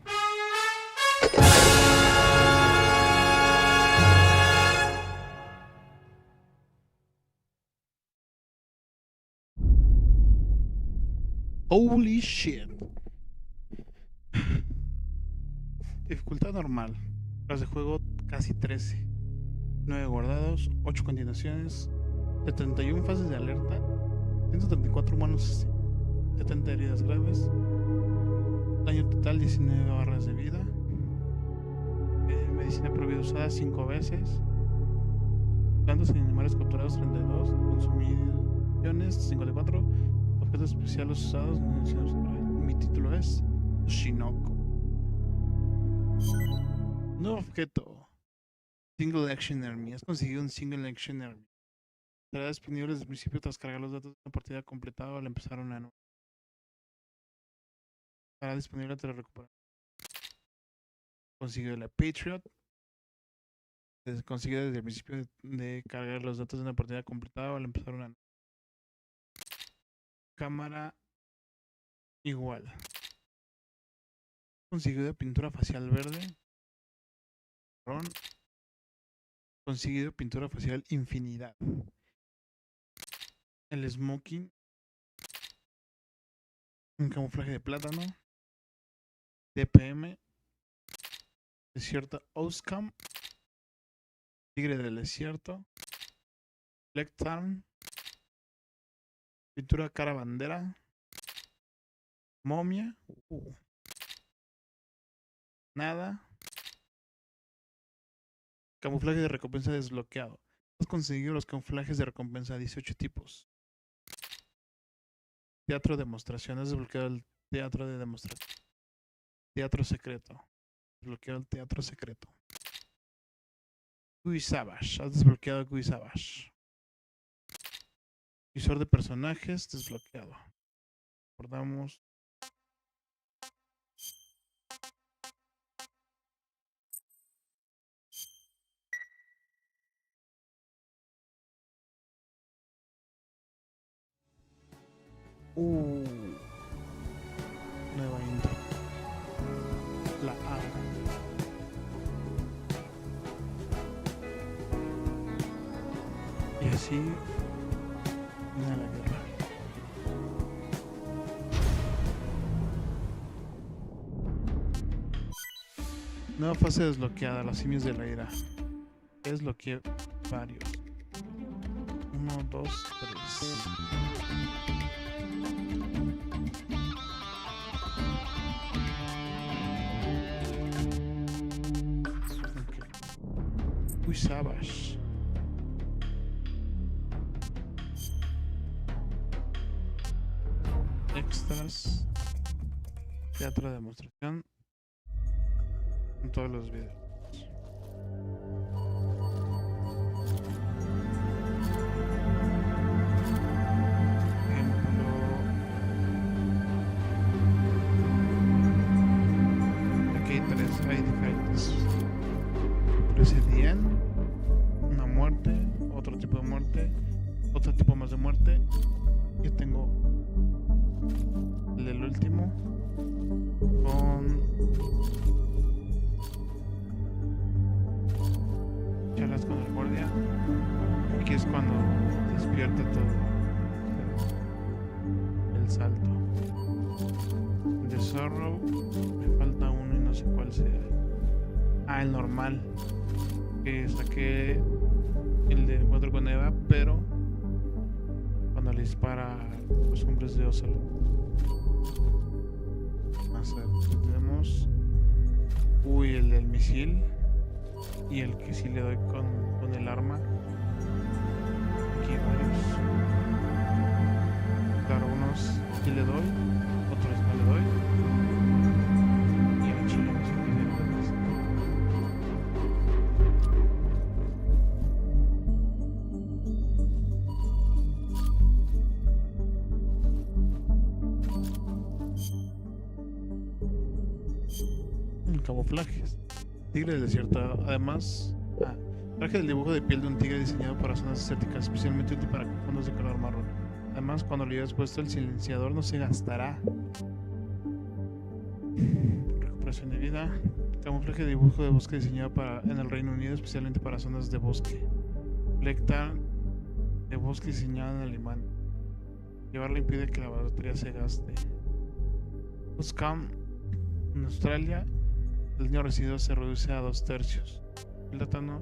Speaker 2: Holy shit. Dificultad normal. Horas de juego casi 13. 9 guardados, 8 continuaciones, 71 fases de alerta, 134 humanos, 70 heridas graves, daño total 19 barras de vida, medicina prohibida usada 5 veces, plantas en animales capturados 32, consumiciones 54, objetos especiales usados, mi título es Shinoko. Nuevo objeto. Single Action Army. Has conseguido un Single Action Army. Estará disponible desde el principio tras cargar los datos de una partida completada o al empezar una nueva. Estará disponible tras recuperar. Consiguió la Patriot. Consigue desde el principio de cargar los datos de una partida completada o al empezar una nueva. Cámara igual. Consiguió de pintura facial verde. Conseguido pintura facial infinidad. El smoking. Un camuflaje de plátano. DPM. Desierto Outcome. Tigre del desierto. Lectarn. Pintura cara bandera. Momia. Nada. Camuflaje de recompensa desbloqueado. Has conseguido los camuflajes de recompensa 18 tipos. Teatro de demostración. Has desbloqueado el teatro de demostración. Teatro secreto. Desbloqueado el teatro secreto. Gui Savage. Has desbloqueado Gui Savage. Visor de personajes desbloqueado. Recordamos. Nueva intro. La A. Y así viene la guerra. Nueva fase desbloqueada, las simios de la ira. Desbloqueé varios. 1, 2, 3. Uy, Savage. Extras. Teatro de demostración. En todos los videos. Aquí hay diferentes. Procedían. Una muerte. Otro tipo de muerte. Otro tipo más de muerte. Yo tengo el del último. Con charlas con el guardia. Aquí es cuando despierta todo el salto de Zorro. Me falta uno y no sé cuál sea. El normal, que saqué el de encuentro con Eva, pero cuando le dispara a los hombres de Oslo. Tenemos el del misil y el que sí le doy con el arma. Aquí varios. Claro, unos sí le doy, otros no le doy. Y el chile no sé qué le doy. Camuflajes. Tigre del desierto. Además, traje del dibujo de piel de un tigre diseñado para zonas desérticas, especialmente útil para fondos de color marrón. Además, cuando le hayas puesto el silenciador no se gastará. Recuperación de vida. Camuflaje de dibujo de bosque diseñado en el Reino Unido, especialmente para zonas de bosque. Lectar de bosque diseñado en alemán. Llevarlo impide que la batería se gaste. Buscam en Australia. El daño residual se reduce a 2/3. El datano.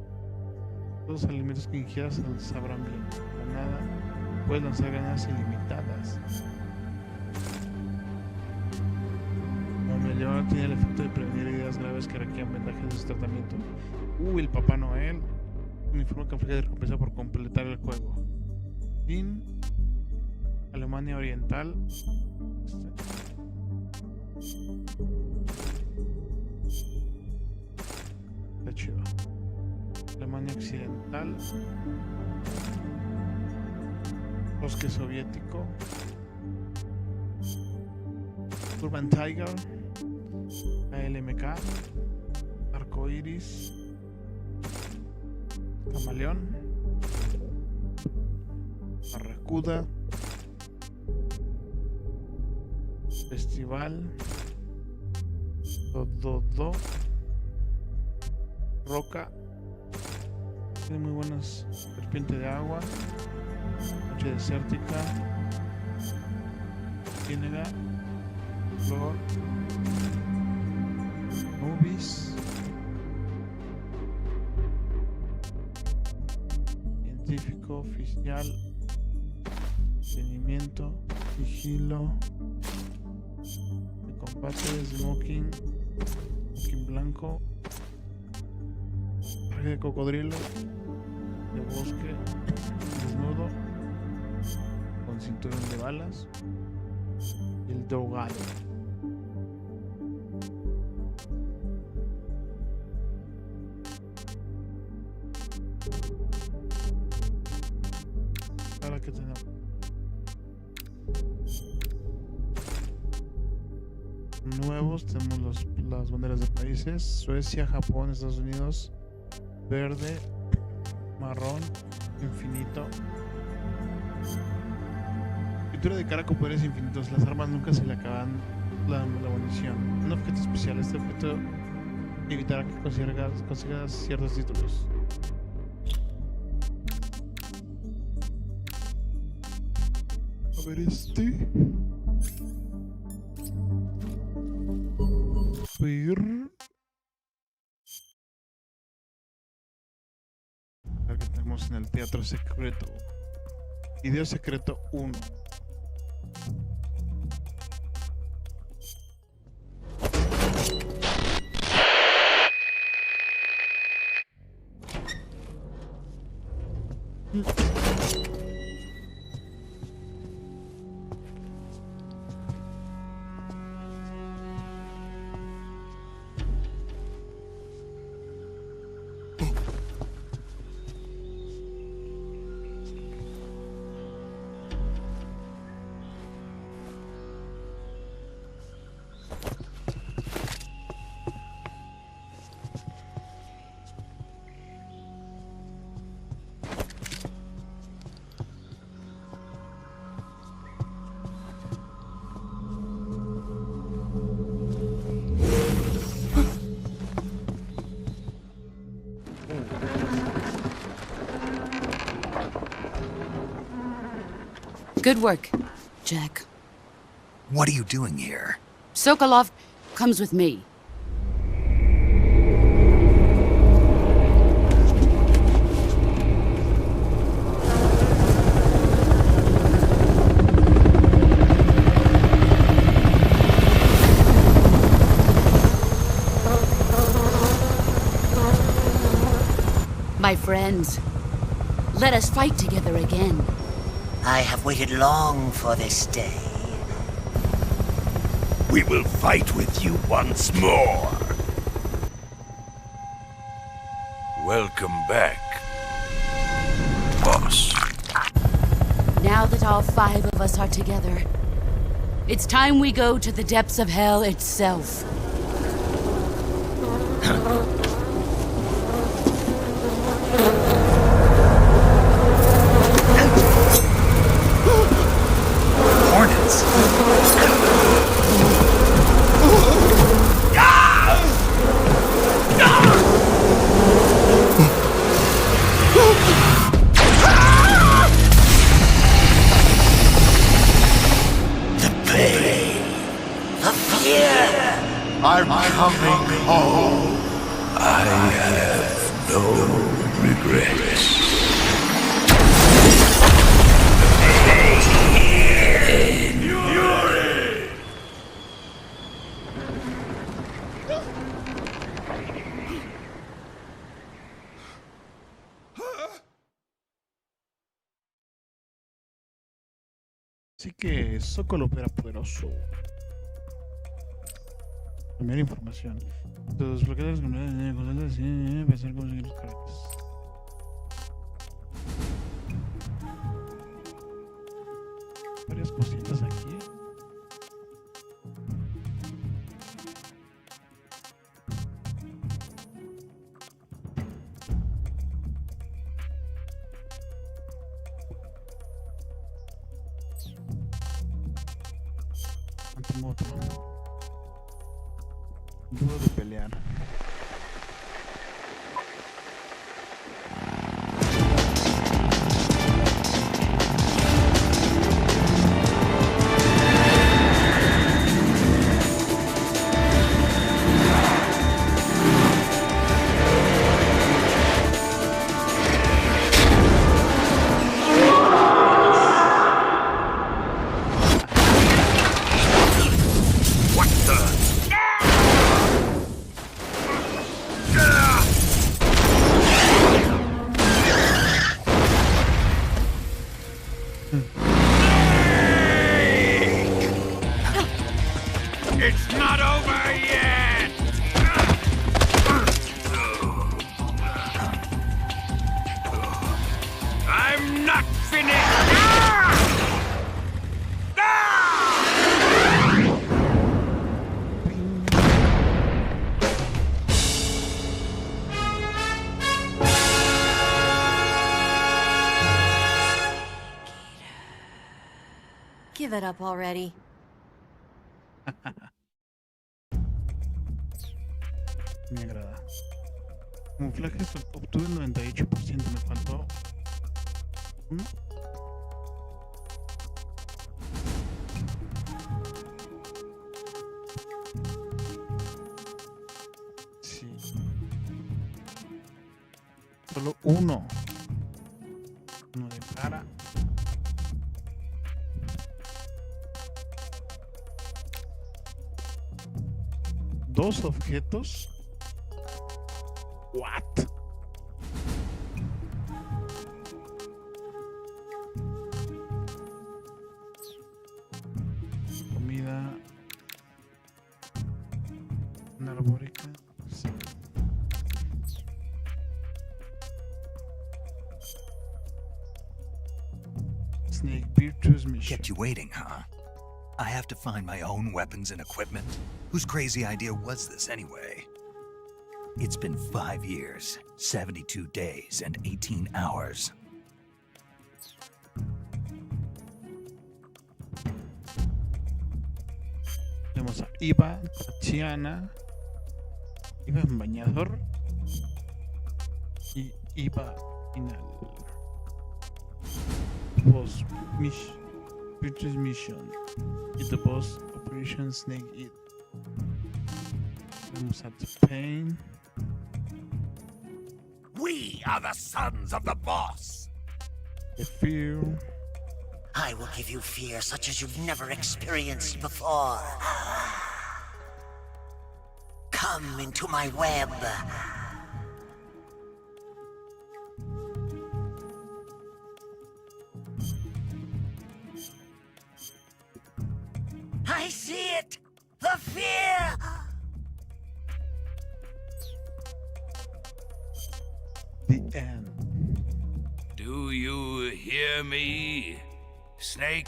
Speaker 2: Todos los alimentos que ingieras sabrán bien. Granada. Puedes lanzar granadas ilimitadas. Como el llevador tiene el efecto de prevenir heridas graves que requieran vendajes de su tratamiento. El Papá Noel. Uniforme camuflaje de recompensa por completar el juego. Fin. Alemania Oriental. Está chido. Alemania Occidental. Bosque Soviético. Urban Tiger. ALMK. Arco Iris. Camaleón. Barracuda. Festival. Do. Roca. Tiene muy buenas. Serpiente de agua. Noche desértica. Ciénega. Flor. Movies. Científico. Oficial. movimiento, sigilo, de combate, smoking blanco, traje de cocodrilo, de bosque, desnudo, con cinturón de balas, y el drogado. Ahora que tenemos nuevos, tenemos las banderas de países: Suecia, Japón, Estados Unidos, verde, marrón, infinito. Pintura de cara con poderes infinitos. Las armas nunca se le acaban la munición. Un objeto especial. Este objeto evitará que consigas ciertos títulos. A ver este. A ver qué tenemos en el teatro secreto. Video secreto 1.
Speaker 6: Good work, Jack.
Speaker 5: What are you doing here?
Speaker 6: Sokolov comes with me. My friends, let us fight together again.
Speaker 11: I have waited long for this day.
Speaker 10: We will fight with you once more.
Speaker 12: Welcome back, boss.
Speaker 6: Now that all 5 of us are together, it's time we go to the depths of hell itself.
Speaker 5: Hornets!
Speaker 11: The pain, the fear.
Speaker 10: I'm coming home.
Speaker 12: I have no regrets.
Speaker 2: Así que Sokolov era poderoso. Primera información. Los desbloqueadores con empezar a conseguir los cartas. Varias cositas aquí. Antimoto. Duro de pelear.
Speaker 1: Give it up already.
Speaker 2: Me agrada. Camuflaje obtuve el 98%, me faltó uno. Sí. Solo uno. Uno de cara. Dos objetos. What? Comida. Una arbórica. Sí. Snake Virtuous Mission.
Speaker 5: Kept you waiting, huh? I have to find my own weapons and equipment? Whose crazy idea was this, anyway? It's been 5 years, 72 days, and 18 hours.
Speaker 2: Tenemos a Iva, Tatiana, Iva en bañador y Iva final. Boss Virtuous Mission y The Boss Operation Snake Eat. Tenemos a T-Pain.
Speaker 11: We are the sons of the boss.
Speaker 2: The Fear.
Speaker 11: I will give you fear such as you've never experienced before. Come into my web. I see it! The fear!
Speaker 2: The End.
Speaker 12: Do you hear me, Snake?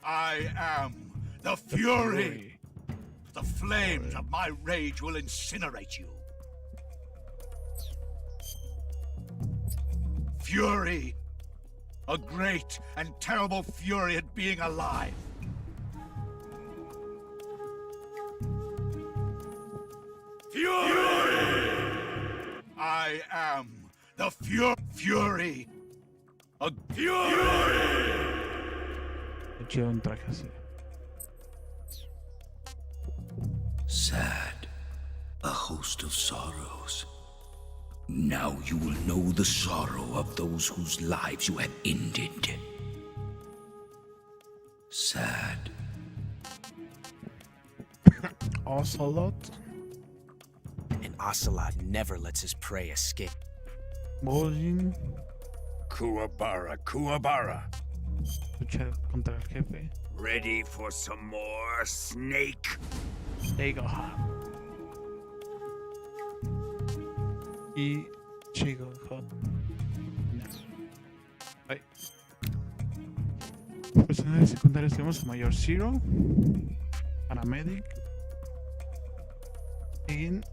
Speaker 3: I am the Fury. The flames of my rage will incinerate you. Fury. A great and terrible fury at being alive. Fury! I am the Fury. A Fury!
Speaker 2: Chido un traje así.
Speaker 12: Sad, a host of sorrows. Now you will know the sorrow of those whose lives you have ended. Sad.
Speaker 2: Ocelot.
Speaker 7: An ocelot never lets his prey escape.
Speaker 2: Bojin.
Speaker 12: Kuwabara.
Speaker 2: Lucha contra el jefe.
Speaker 12: Ready for some more, Snake?
Speaker 2: Egohan. Y Chigo Hot. Ay. Personajes secundarios tenemos a Mayor Zero, Paramedic, Egin,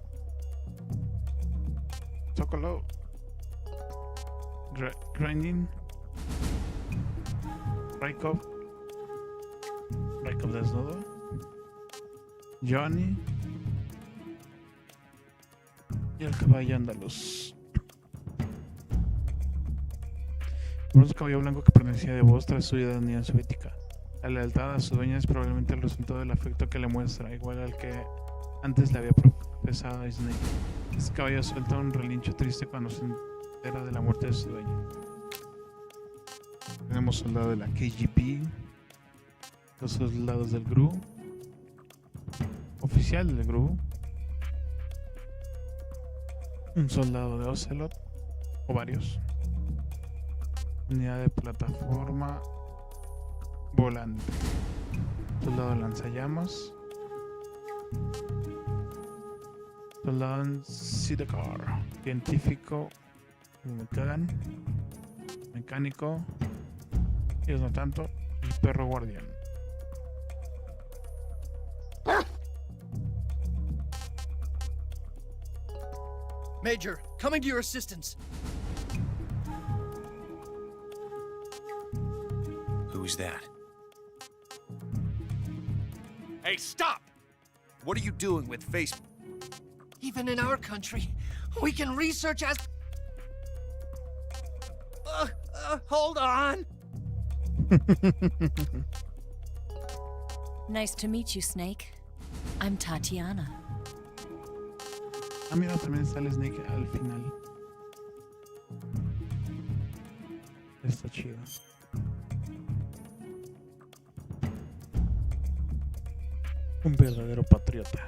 Speaker 2: Sokolo, Grinding, Raikov desnudo, Johnny y el caballo andaluz. Un caballo blanco que pertenecía de voz tras su vida de la Unión Soviética. La lealtad a su dueña es probablemente el resultado del afecto que le muestra, igual al que antes le había profesado a Snake. Este caballo suelta un relincho triste cuando se entera de la muerte de su dueño. Tenemos soldado de la KGB, los soldados del GRU, oficial del GRU, un soldado de Ocelot, o varios, unidad de plataforma volante, soldado lanzallamas, soldado en Sidecar, científico, me cagan, mecánico, ellos no tanto, y perro guardián.
Speaker 9: Major, coming to your assistance.
Speaker 7: Who's that?
Speaker 9: Hey, stop!
Speaker 13: What are you doing with Facebook?
Speaker 9: Even in our country, we can research as... hold on!
Speaker 1: Nice to meet you, Snake. I'm Tatiana.
Speaker 2: Ah, mira, también sale Snake al final. Está chido. Un verdadero patriota.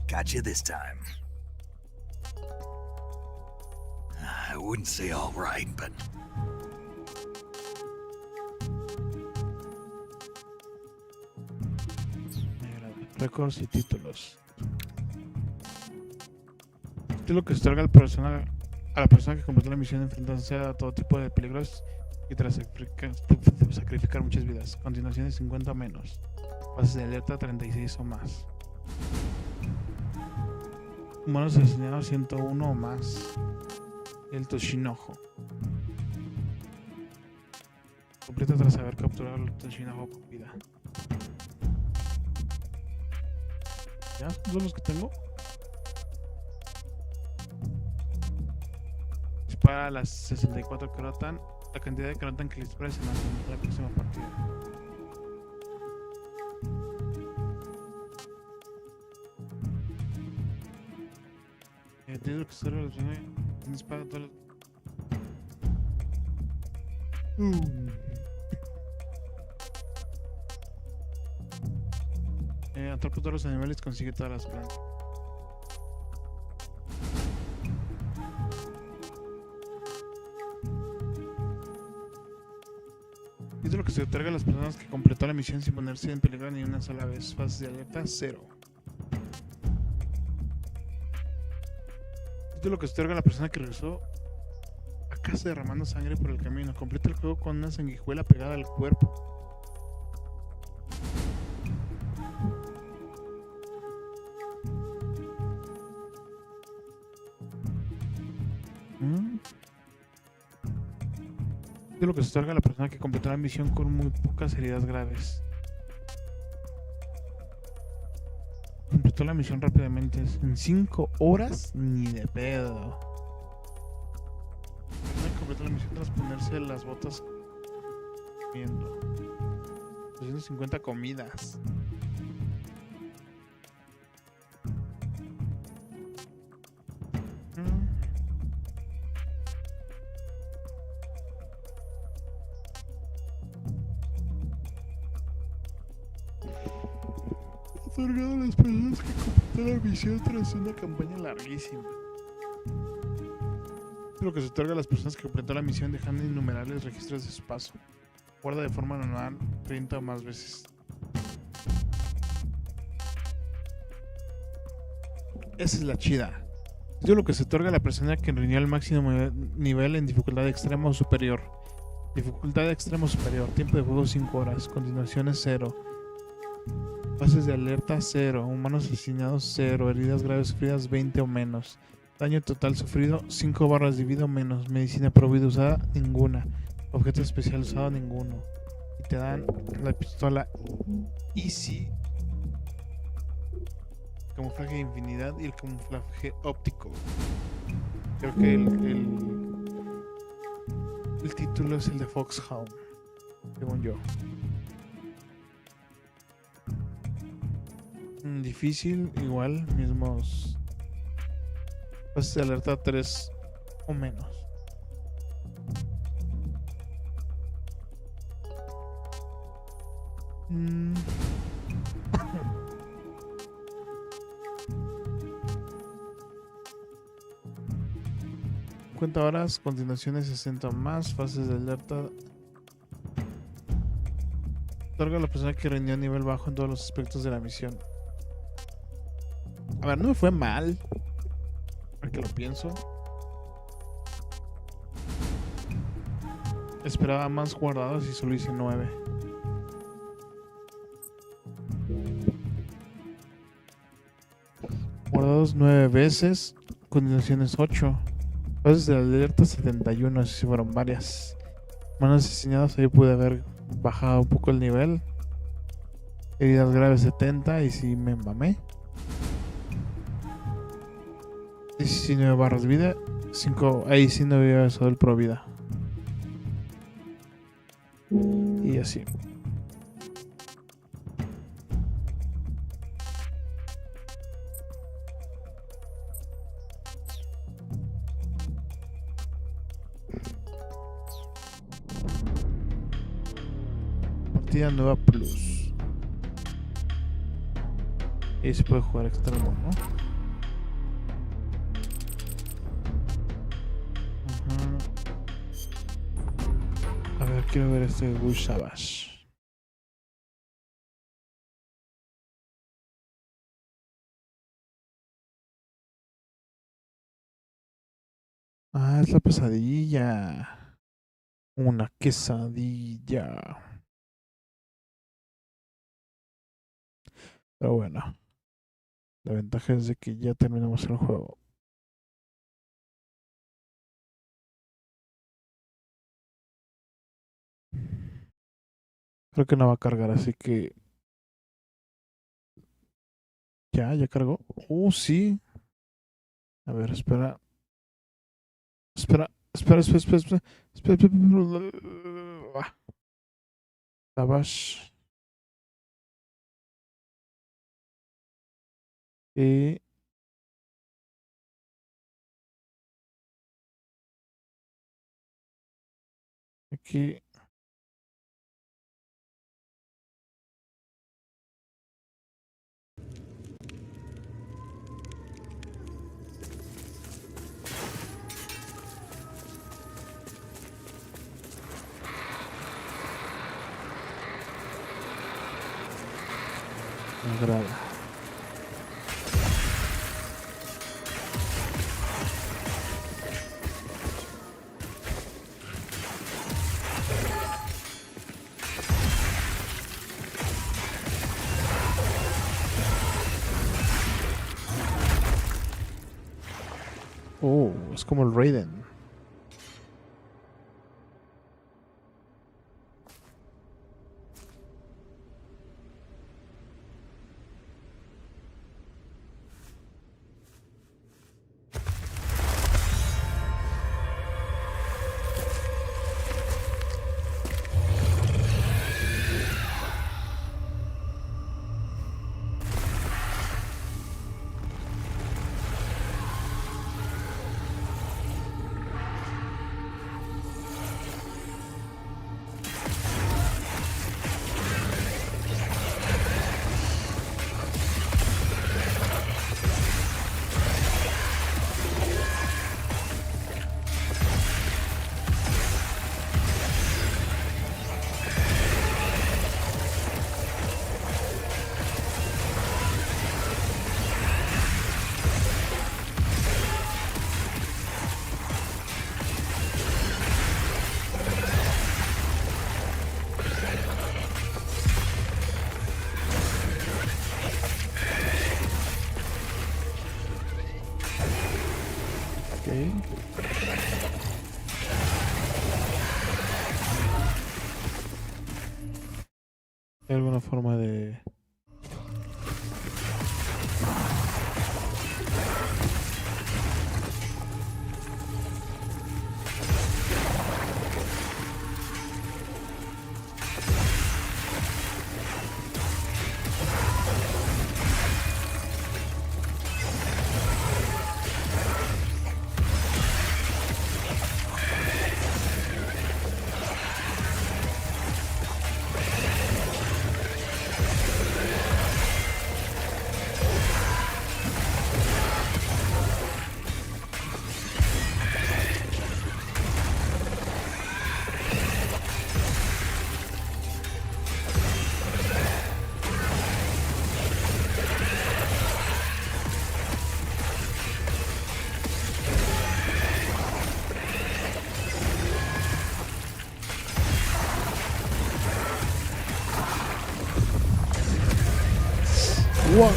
Speaker 5: Gotcha this time. I wouldn't say all right, but...
Speaker 2: Récords y títulos. Título que se otorga a la persona que completó la misión enfrentándose a todo tipo de peligros y tras sacrificar muchas vidas. Continuaciones 50 o menos. Fases de alerta 36 o más. Humanos asesinados 101 o más. El Toshinojo. Completa tras haber capturado el Toshinojo con vida. ¿Ya? ¿Son los que tengo? Dispara a las 64 crotan. La cantidad de crotan que le dispara se mantiene en la próxima partida. Título que se dispara a todos los... Atrapa todos los animales y consigue todas las plantas. Título que se otorga a las personas que completó la misión sin ponerse en peligro ni una sola vez. Fases de alerta 0. Título que se otorga a la persona que regresó a casa derramando sangre por el camino. Completa el juego con una sanguijuela pegada al cuerpo. Título que se otorga a la persona que completó la misión con muy pocas heridas graves. Completó la misión rápidamente, en 5 horas, ni de pedo. Completó la misión tras ponerse las botas comiendo 250 comidas. Otorgado a las personas que completaron la misión tras una campaña larguísima. Lo que se otorga a las personas que completaron la misión dejando innumerables registros de su paso. Guarda de forma anual 30 o más veces. Esa es la chida. Es lo que se otorga a la persona que reunió el máximo nivel en dificultad extremo o superior. Dificultad extremo superior. Tiempo de juego 5 horas. Continuaciones 0. Fases de alerta 0, humanos asesinados 0, heridas graves sufridas 20 o menos, daño total sufrido 5 barras de vida o menos, medicina prohibida usada ninguna, objeto especial usado ninguno, y te dan la pistola Easy, camuflaje de infinidad y el camuflaje óptico. Creo que el título es el de Foxhound, según yo. Difícil, igual, mismos. Fases de alerta 3 o menos. ...50 horas, continuaciones 60 más, fases de alerta. Otorga a la persona que rindió a nivel bajo en todos los aspectos de la misión. A ver, no me fue mal. Ahora que lo pienso. Esperaba más guardados y solo hice 9. Todos 9 veces. Condiciones 8. Fases de alerta 71. Así fueron varias. Manos asesinados. Ahí pude haber bajado un poco el nivel. Heridas graves 70. Y si me mamé. 19 barras de vida. 5. Ahí sí no había usado el pro vida. Y así. Partida nueva plus. Y se puede jugar extremo, ¿no? A ver, quiero ver este Bush Savage. Ah, es la pesadilla. Una quesadilla. Pero bueno. La ventaja es de que ya terminamos el juego. Creo que no va a cargar, así que... Ya cargó. Sí. A ver, espera. Espera. Savage. Y... Aquí... Me agrada. Oh, es como el Raiden. ¿Hay alguna forma de...? What?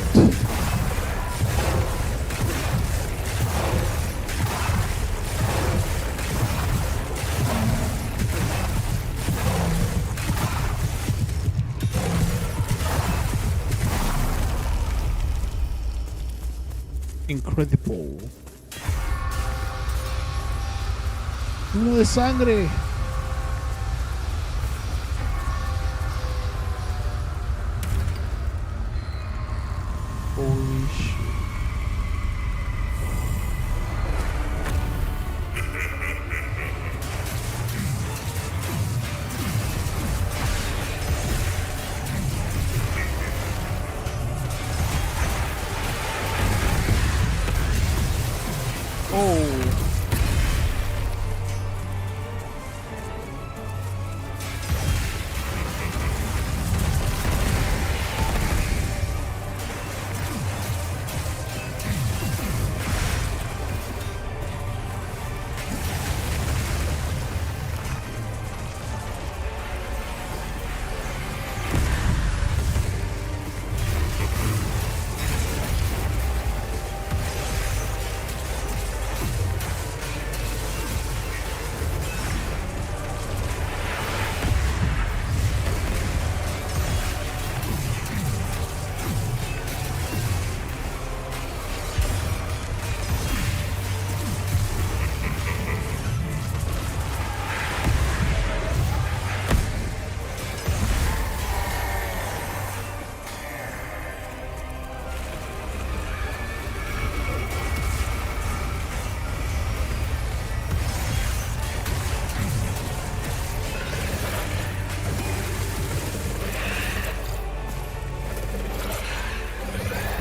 Speaker 2: Incredible. Uno de sangre. Holy shit. Oh.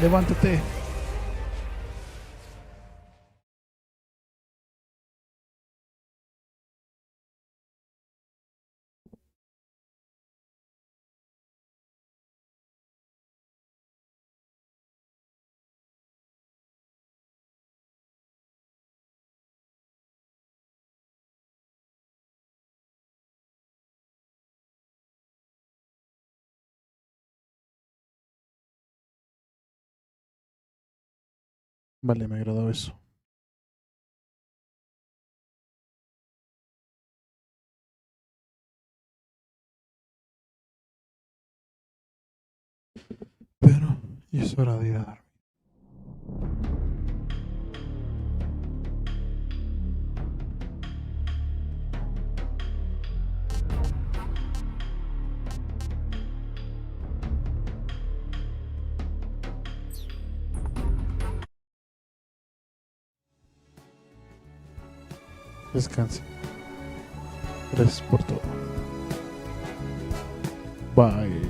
Speaker 2: Levántate. Vale, me agradó eso. Pero ya es hora de ir a dormir. Descanse. Gracias por todo. Bye.